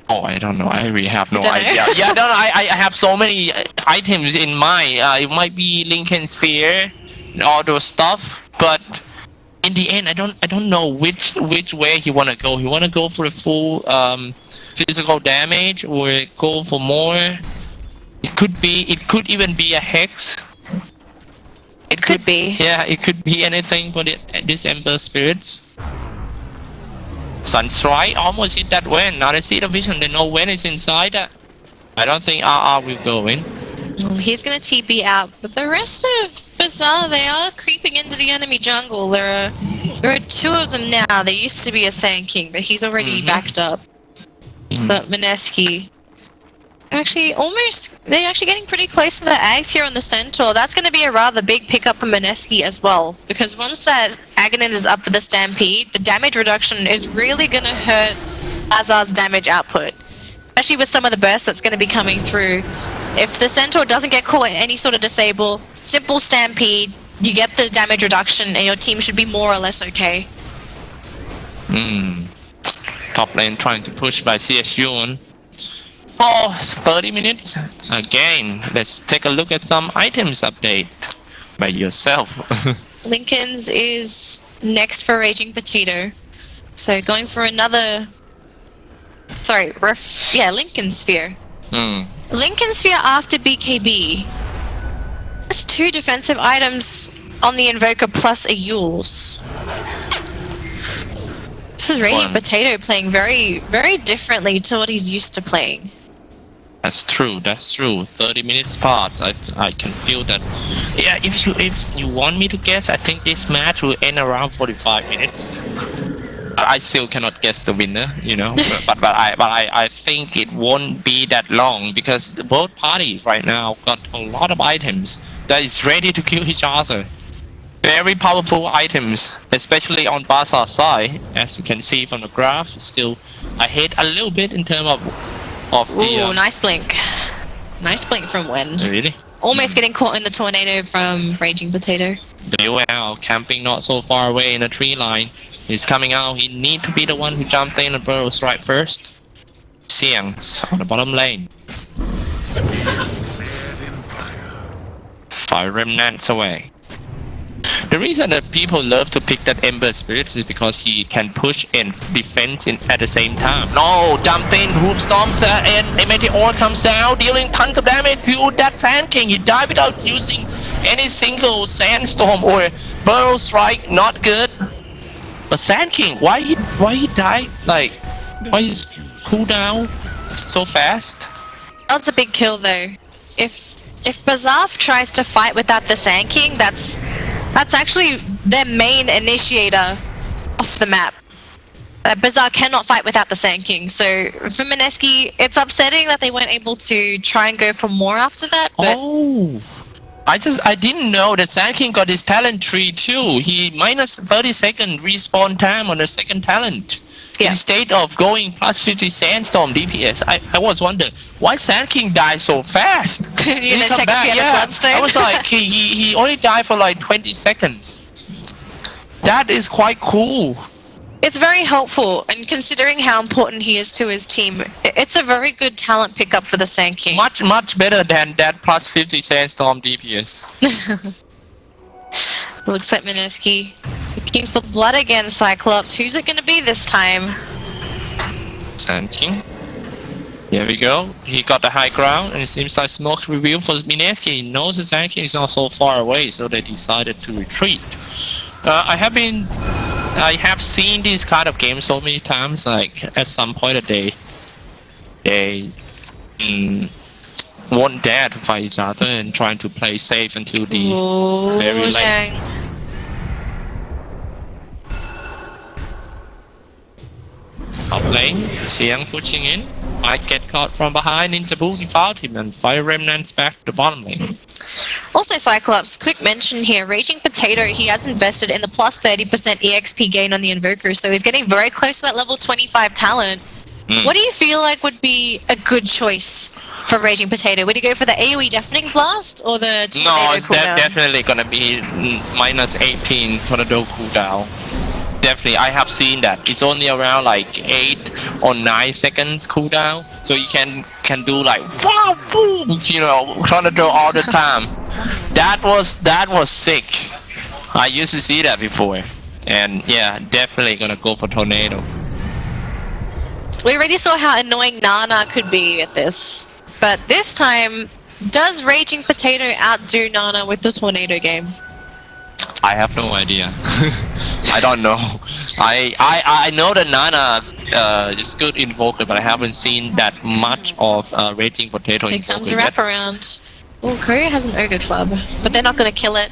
Oh, I don't know. I really have no idea. Yeah, I don't know. I have so many items in mind. It might be Lincoln Sphere and all those stuff, but in the end, I don't know which way he wanna go. He wanna go for the full physical damage or go for more. It could even be a hex. It could be. Yeah, it could be anything for this Ember Spirits. Sunstrike almost hit that Wen. Now they see the vision, they know Wen is inside that. I don't think RR will go in. He's gonna TP out, but the rest of Bazaar, they are creeping into the enemy jungle. There are 2 of them now. There used to be a Sand King, but he's already backed up. But Mineski, they're actually getting pretty close to the Ags here on the Centaur. That's going to be a rather big pickup for Mineski as well, because once that Aghanim is up for the Stampede, the damage reduction is really going to hurt Bazaar's damage output, especially with some of the bursts that's going to be coming through. If the Centaur doesn't get caught in any sort of disable, simple Stampede, you get the damage reduction and your team should be more or less okay. Top lane trying to push by CSU. Oh, 30 minutes again. Let's take a look at some items update by yourself. Lincoln's is next for Raging Potato. So going for another... Sorry, Lincoln Sphere. Lincoln Sphere after BKB. That's 2 defensive items on the Invoker plus a Yules. This is Raging Potato playing very, very differently to what he's used to playing. That's true. 30 minutes part. I can feel that. Yeah, if you want me to guess, I think this match will end around 45 minutes. I still cannot guess the winner, you know. but I think it won't be that long because both parties right now got a lot of items that is ready to kill each other. Very powerful items, especially on Bazaar side, as you can see from the graph. Still ahead a little bit in terms of the... Ooh, nice blink. Nice blink from Wen. Really? Almost getting caught in the tornado from Raging Potato. Wow, camping not so far away in the tree line. He's coming out. He need to be the one who jumped in and Burrow Strike first. Xiang's on the bottom lane. 5 remnants away. The reason that people love to pick that Ember Spirits is because he can push and defense at the same time. No, jump in, Hoof Storms, and a Meteor comes down, dealing tons of damage to that Sand King. He died without using any single Sandstorm or Burrow Strike, not good. But Sand King, why he died? Like, why his cooldown so fast? That's a big kill though. If Bazaar tries to fight without the Sand King, that's actually their main initiator off the map. Bazaar cannot fight without the Sand King, so for Mineski, it's upsetting that they weren't able to try and go for more after that. But I didn't know that Sand King got his talent tree too. He minus 30-second respawn time on the second talent. Yeah. Instead of going plus 50 Sandstorm DPS, I was wondering why Sand King died so fast. You know, check if he had a bloodstone. I was like, he only died for like 20 seconds. That is quite cool. It's very helpful, and considering how important he is to his team, it's a very good talent pickup for the Sand King. Much better than that plus 50 Sandstorm DPS. Looks like Mineski looking for blood again, Cyclops. Who's it going to be this time? Sand King. There we go. He got the high ground, and it seems like smoke reveal for Mineski. He knows the Sand King is not so far away, so they decided to retreat. I have seen these kind of games so many times. Like at some point they won't dare to fight each other and trying to play safe until the very late. Top lane, Xiang pushing in. Might get caught from behind into Boogie fouled him and Fire Remnants back to the bottom lane. Also, Cyclops, quick mention here, Raging Potato, he has invested in the plus 30% EXP gain on the Invoker, so he's getting very close to that level 25 talent. What do you feel like would be a good choice for Raging Potato? Would he go for the AoE Deafening Blast or the Tornado No, it's cooldown? definitely gonna be minus 18 Tornado cooldown. Definitely, I have seen that. It's only around like 8 or 9 seconds cooldown, so you can do like you know, Tornado all the time. That was sick. I used to see that before, and yeah, definitely gonna go for Tornado. We already saw how annoying Nana could be at this, but this time, does Raging Potato outdo Nana with the Tornado game? I have no idea. I don't know. I know that Nana is good Invoker, but I haven't seen that much of Raging Potato Here Invoker comes a wraparound. Oh, Korea has an Ogre Club, but they're not going to kill it.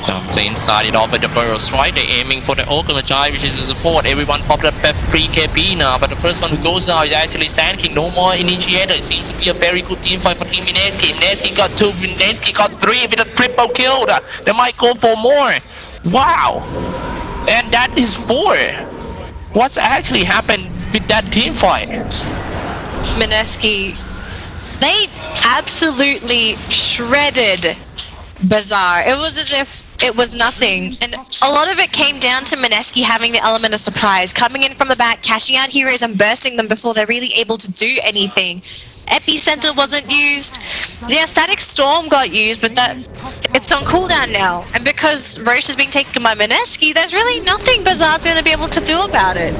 Jumps inside it off with the Burrow Strike. They're aiming for the Ogre Magi, which is a support. Everyone popped up at pre-KB now, but the first one who goes out is actually Sand King. No more Initiator. It seems to be a very good team fight for Team Mineski. Mineski got 2, Mineski got 3 with a triple kill. They might go for more. Wow! And that is 4. What's actually happened with that team fight? Mineski, they absolutely shredded Bazaar. It was as if it was nothing, and a lot of it came down to Mineski having the element of surprise, coming in from the back, cashing out heroes and bursting them before they're really able to do anything. Epicenter wasn't used. Yeah, Static Storm got used, but it's on cooldown now, and because Roche is being taken by Mineski, there's really nothing Bazaar's going to be able to do about it.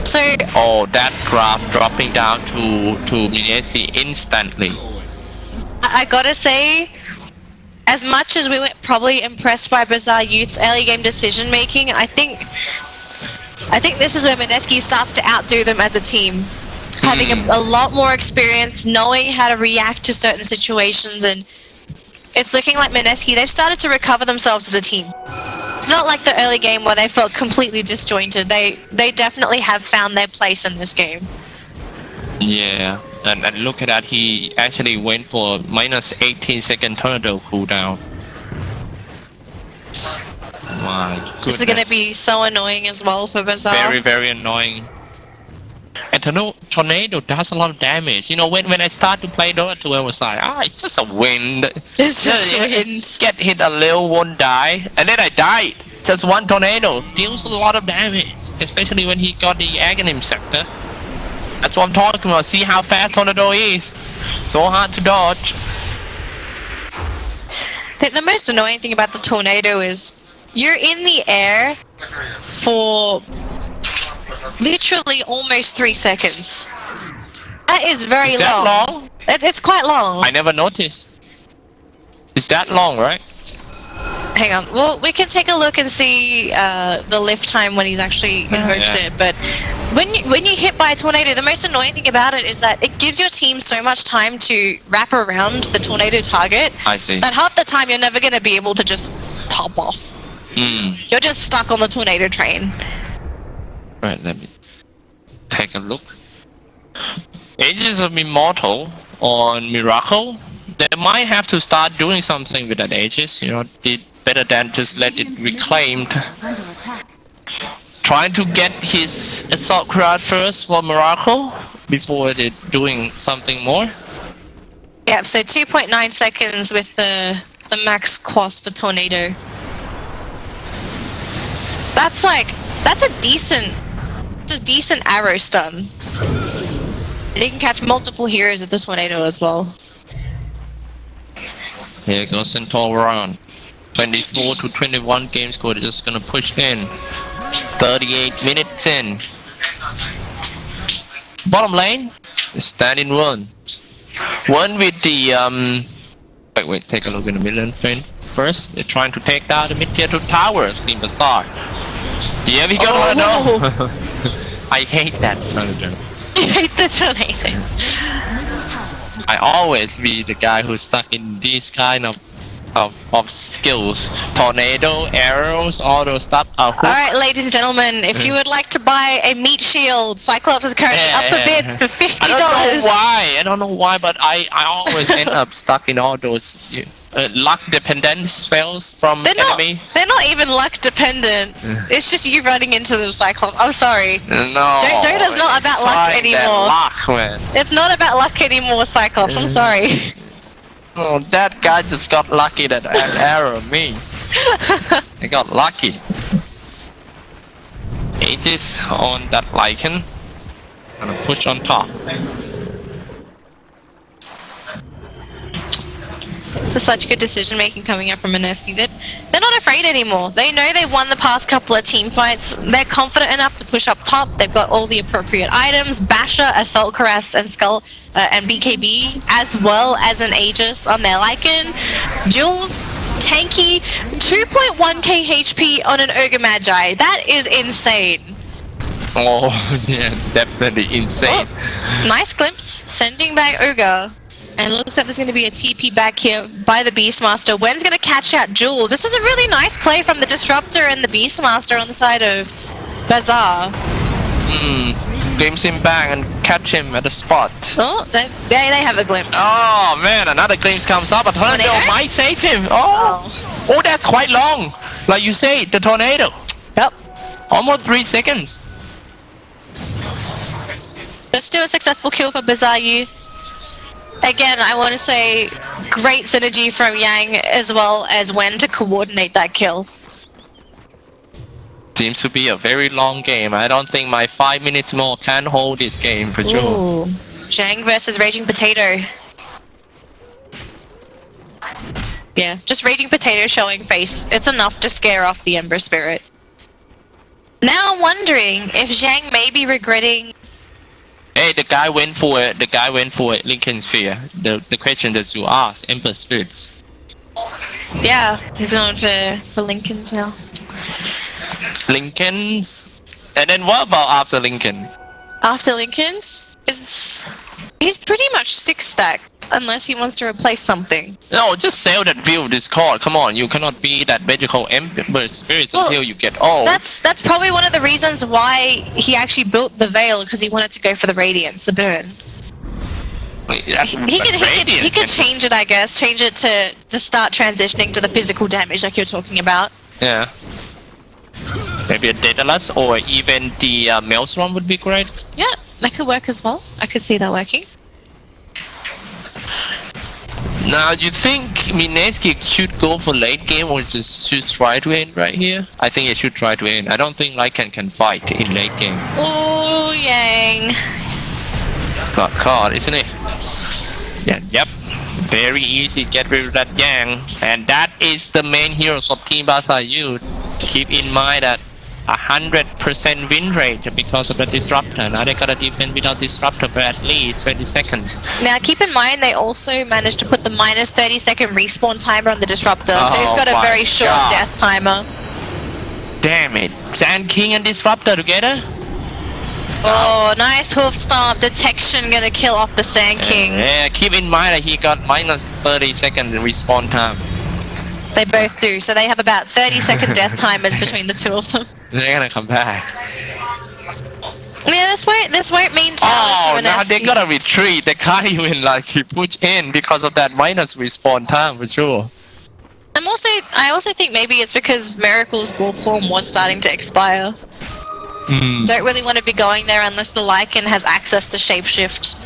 So that graph dropping down to Mineski instantly. I gotta say, as much as we were probably impressed by Bazaar Youth's early game decision making, I think this is where Mineski starts to outdo them as a team. Having a lot more experience, knowing how to react to certain situations, and it's looking like Mineski, they've started to recover themselves as a team. It's not like the early game where they felt completely disjointed. They definitely have found their place in this game. Yeah. And look at that, he actually went for minus 18-second Tornado cooldown. My goodness. This is going to be so annoying as well for Bazaar. Very, very annoying. And Tornado does a lot of damage. You know, when I start to play Dota 2, I was like, it's just a wind. It's just wind. Get hit a little, won't die. And then I died. Just one Tornado deals a lot of damage. Especially when he got the Aghanim Scepter. That's what I'm talking about. See how fast Tornado is. So hard to dodge. The most annoying thing about the Tornado is you're in the air for literally almost 3 seconds. That is very long. Is that long? It's quite long. I never noticed. Is that long, right? Hang on. Well, we can take a look and see the lift time when he's actually invoked it. But when you hit by a tornado, the most annoying thing about it is that it gives your team so much time to wrap around the tornado target. I see. That half the time you're never going to be able to just hop off. You're just stuck on the tornado train. Right, let me take a look. Ages of Immortal on Miracle. They might have to start doing something with that Aegis, you know, better than just let it reclaimed. Trying to get his Assault Crowd first for Miracle before they're doing something more. Yeah, so 2.9 seconds with the max cost for Tornado. That's a decent arrow stun. And you can catch multiple heroes with the Tornado as well. Here goes Centaur round. 24 to 21 game score. They're just gonna push in. 38 minutes in. Bottom lane is standing one. One with the wait, take a look in the middle lane first. They're trying to take down the mid-tier 2 tower, Team Bazaar. Yeah, we got tornado. I hate that tornado. You hate the tornado. I always be the guy who's stuck in these kind of skills. Tornado, arrows, all those stuff. Alright, ladies and gentlemen, if you would like to buy a meat shield, Cyclops is currently up for bids for $50. I don't know why, but I always end up stuck in all those luck dependent spells from enemy. They're not even luck dependent. It's just you running into the Cyclops. I'm sorry. No. Dota's not about luck anymore. Luck, man. It's not about luck anymore, Cyclops. I'm sorry. Oh, that guy just got lucky that an arrow me. I got lucky. Aegis on that Lycan. Gonna push on top. This is such good decision making coming out from Mineski that they're not afraid anymore. They know they won the past couple of team fights. They're confident enough to push up top. They've got all the appropriate items: Basher, Assault Caress, and Skull, and BKB, as well as an Aegis on their Lycan. Jules, tanky, 2.1k HP on an Ogre Magi. That is insane. Oh yeah, definitely insane. Oh, nice glimpse, sending back Ogre. And it looks like there's going to be a TP back here by the Beastmaster. Wen's going to catch out Jules. This was a really nice play from the Disruptor and the Beastmaster on the side of Bazaar. Glimpse him back and catch him at the spot. Oh, they have a glimpse. Oh man, another glimpse comes up. A tornado might save him. Oh, that's quite long. Like you say, the tornado. Yep. Almost 3 seconds. But still a successful kill for Bazaar Youth. Again, I want to say great synergy from Yang as well as Wen to coordinate that kill. Seems to be a very long game. I don't think my 5 minutes more can hold this game for sure. Ooh. Zhang versus Raging Potato. Yeah, just Raging Potato showing face. It's enough to scare off the Ember Spirit. Now I'm wondering if Zhang may be regretting. Hey, the guy went for it. The guy went for it. Lincoln Sphere. The question that you asked, Emperor Spirits. Yeah, he's going for Lincoln's now. Lincoln's, and then what about after Lincoln? After Lincoln's he's pretty much 6-stack unless he wants to replace something. No, just sell that view Discord. Come on, you cannot be that magical Emperor Spirits until you get old. That's probably one of the reasons why he actually built the Veil, because he wanted to go for the Radiance, the burn. He could change it, I guess. Change it to start transitioning to the physical damage like you're talking about. Yeah. Maybe a Daedalus or even the Maelstrom would be great. Yeah, that could work as well. I could see that working. Now, you think Mineski should go for late game or just should try to end right here? I think it should try to end. I don't think Lycan can fight in late game. Oh, Yang. Got caught, isn't it? Yeah, yep. Very easy, get rid of that Yang. And that is the main heroes of Team Bazaar Youth. Keep in mind that 100% win rate because of the disruptor. Now they gotta defend without disruptor for at least 20 seconds. Now keep in mind they also managed to put the minus 30-second respawn timer on the disruptor, so he's got a very short death timer. Damn it. Sand King and disruptor together? Oh, nice hoof stomp. Detection gonna kill off the Sand King. Yeah, keep in mind that he got minus 30 seconds respawn time. They both do, so they have about 30-second death timers between the two of them. They're gonna come back. Yeah, this won't mean towers. Oh, now they gotta retreat. They can't even like push in because of that minus respawn time for sure. I also think maybe it's because Miracle's Wolf form was starting to expire. Don't really want to be going there unless the Lycan has access to shapeshift,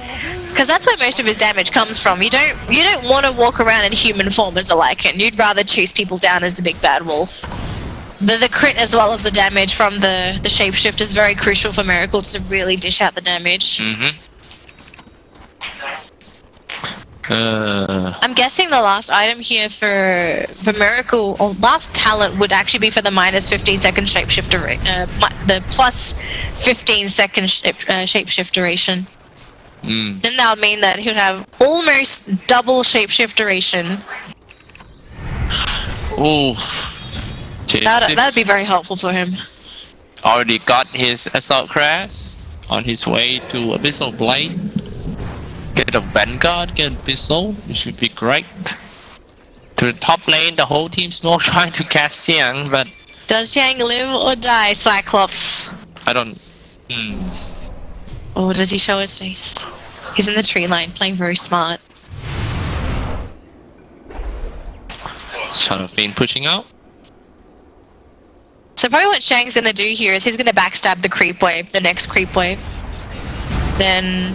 because that's where most of his damage comes from. You don't want to walk around in human form as a Lycan. You'd rather chase people down as the big bad wolf. The crit as well as the damage from the shapeshift is very crucial for Miracle to really dish out the damage. I'm guessing the last item here for Miracle, or last talent, would actually be for the minus 15-second shapeshift the plus 15-second shapeshift duration. Then that would mean that he would have almost double shapeshift duration. Ooh. That'd be very helpful for him. Already got his Assault Crash on his way to Abyssal Blade. Get a Vanguard, get Abyssal, it should be great. To the top lane, the whole team's not trying to cast Xiang, but... Does Xiang live or die, Cyclops? I don't... Oh, does he show his face? He's in the tree line, playing very smart. Shadow Fiend pushing out. So probably what Shang's gonna do here is he's gonna backstab the creep wave, the next creep wave. Then...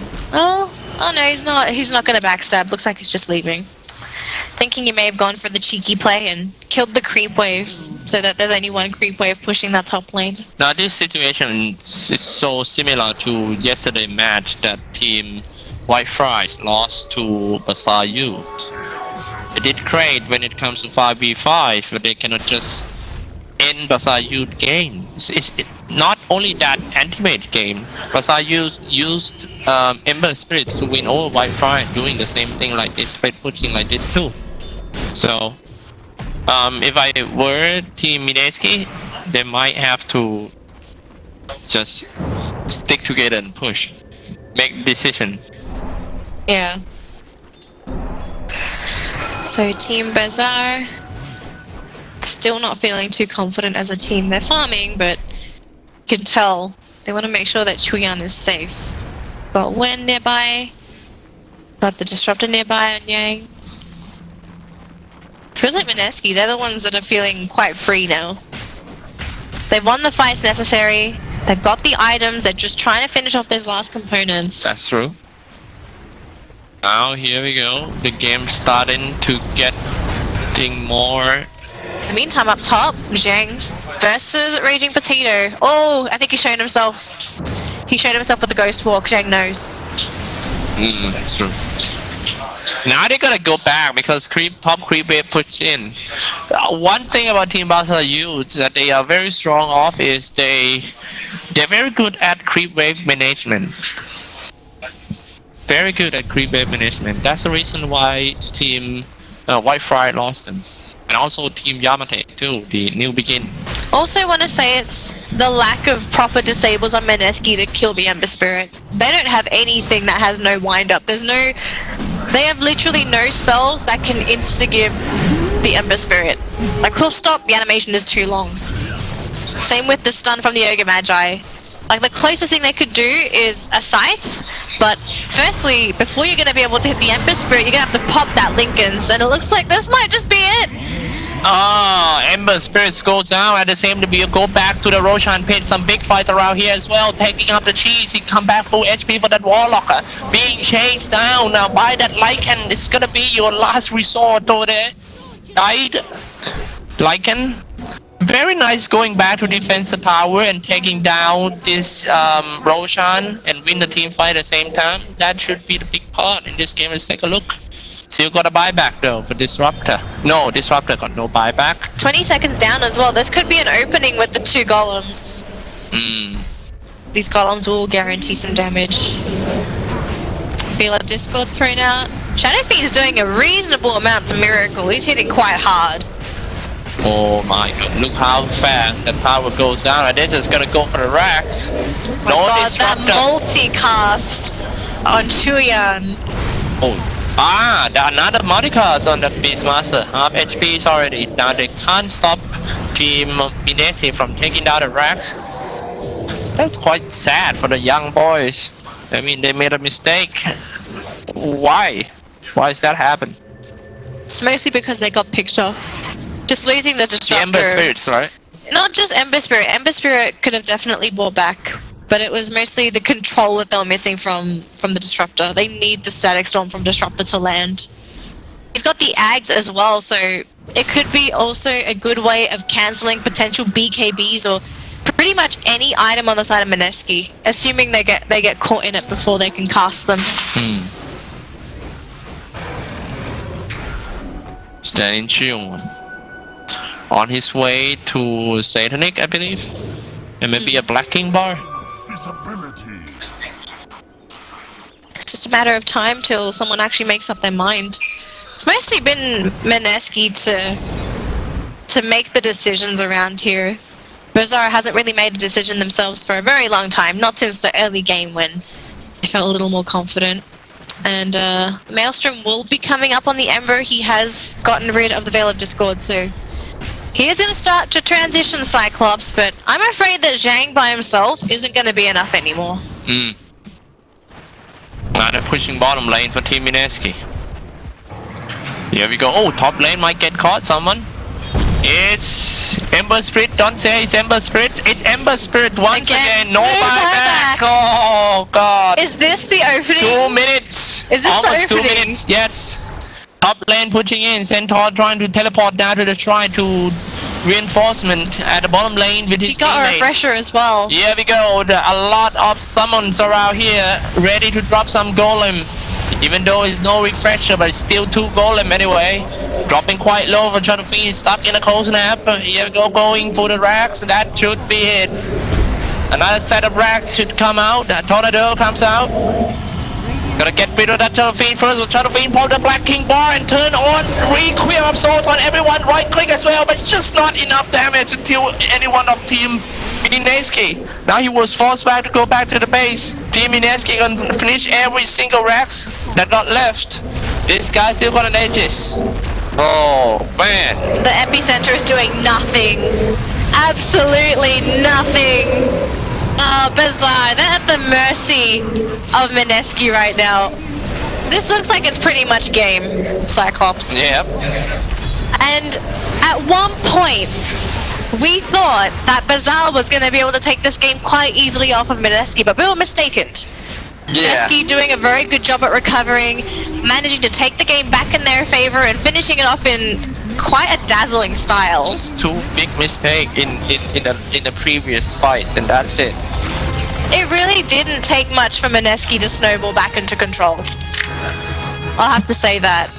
Oh no, he's not gonna backstab. Looks like he's just leaving. Thinking he may have gone for the cheeky play and killed the creep wave so that there's only one creep wave pushing that top lane. Now this situation is so similar to yesterday's match that team White Fries lost to Bazaar Youth. They did great when it comes to 5v5, but they cannot just end Bazaar Youth game. It's not only that Anti-Mage game, Bazaar Youth used Ember Spirits to win over White Fire, doing the same thing like this, spread pushing like this too. So, if I were Team Mineski, they might have to just stick together and push, make decision. Yeah. So Team Bazaar, still not feeling too confident as a team. They're farming, but you can tell they want to make sure that Chuyan is safe. Got Wen nearby, got the Disruptor nearby and Yang. Feels like Mineski, they're the ones that are feeling quite free now. They've won the fights necessary, they've got the items, they're just trying to finish off those last components. That's true. Now here we go, the game's starting to getting more. In the meantime, up top, Zhang versus Raging Potato. Oh, I think he showed himself. He showed himself with the Ghost Walk. Zhang knows. That's true. Now they gotta go back because top creep wave pushed in. One thing about Team Bazaar Youth that they are very strong off is they're very good at creep wave management. Very good at creep wave management. That's the reason why Team White Fry lost them. And also Team Yamate too, the new begin. Also want to say it's the lack of proper disables on Mineski to kill the Ember Spirit. They don't have anything that has no wind up. They have literally no spells that can insta-give the Ember Spirit. Like Hoof Stop, the animation is too long. Same with the stun from the Ogre Magi. Like the closest thing they could do is a Scythe, but firstly, before you're going to be able to hit the Ember Spirit, you're going to have to pop that Lincoln's, and it looks like this might just be it. Ember Spirits go down at the same time. We go back to the Roshan pit. Some big fight around here as well. Taking up the cheese. He come back full HP for that Warlock. Being chased down now by that Lycan. It's gonna be your last resort over there. Died. Lycan. Very nice going back to defense the tower and taking down this Roshan and win the team fight at the same time. That should be the big part in this game. Let's take a look. Still got a buyback though for Disruptor. No, Disruptor got no buyback. 20 seconds down as well. This could be an opening with the 2 golems. These golems will guarantee some damage. Feel like Discord thrown out. Shadow Fiend's doing a reasonable amount to Miracle. He's hitting quite hard. Oh my god, look how fast the power goes down. And they're just gonna go for the racks. Oh no god, Disruptor. That multicast on Chuyan. Another multicast on the Beastmaster. Half HP is already. Now they can't stop Team Mineski from taking down the racks. That's quite sad for the young boys. I mean, they made a mistake. Why? Why does that happen? It's mostly because they got picked off. Just losing the Disruptor. The Ember Spirits, right? Not just Ember Spirit. Ember Spirit could have definitely brought back. But it was mostly the control that they were missing from the Disruptor. They need the Static Storm from Disruptor to land. He's got the Ags as well, so it could be also a good way of cancelling potential BKBs or pretty much any item on the side of Mineski, assuming they get caught in it before they can cast them. Standing chill. On his way to Satanic, I believe. And maybe a Black King bar. It's just a matter of time till someone actually makes up their mind. It's mostly been Mineski to make the decisions around here. Bazaar hasn't really made a decision themselves for a very long time, not since the early game when they felt a little more confident. And Maelstrom will be coming up on the Ember. He has gotten rid of the Veil of Discord, so he is going to start to transition Cyclops, but I'm afraid that Zhang by himself isn't going to be enough anymore. Now they're pushing bottom lane for Team Mineski. Here we go. Oh, top lane might get caught, someone. It's Ember Spirit. Don't say it's Ember Spirit. It's Ember Spirit once again. No buyback. Oh god. Is this the opening? 2 minutes. Is this almost the opening? 2 minutes. Yes. Top lane pushing in. Centaur trying to teleport down to the shrine to reinforcement at the bottom lane with his teammates. He got a refresher as well. Here we go. A lot of summons around here ready to drop some golem. Even though it's no refresher, but it's still 2 golem anyway. Dropping quite low for Shadow Fiend, stuck in a cold snap. Here we go, going for the racks. That should be it. Another set of racks should come out. That Tornado comes out. Gotta get rid of that Shadow Fiend first. With Shadow Fiend, pull the Black King bar and turn on Requiem of Souls on everyone. Right click as well, but it's just not enough damage until anyone of Team Mineski. Now he was forced back to go back to the base. Team Mineski gonna finish every single racks that got left. This guy's still gonna need this. Oh man. The epicenter is doing nothing. Absolutely nothing. Bazaar, they're at the mercy of Mineski right now. This looks like it's pretty much game, Cyclops. Yep. And at one point, we thought that Bazaar was going to be able to take this game quite easily off of Mineski, but we were mistaken. Yeah. Mineski doing a very good job at recovering, managing to take the game back in their favor and finishing it off in quite a dazzling style. Just 2 big mistakes in the previous fights, and that's it. It really didn't take much for Mineski to snowball back into control. I'll have to say that.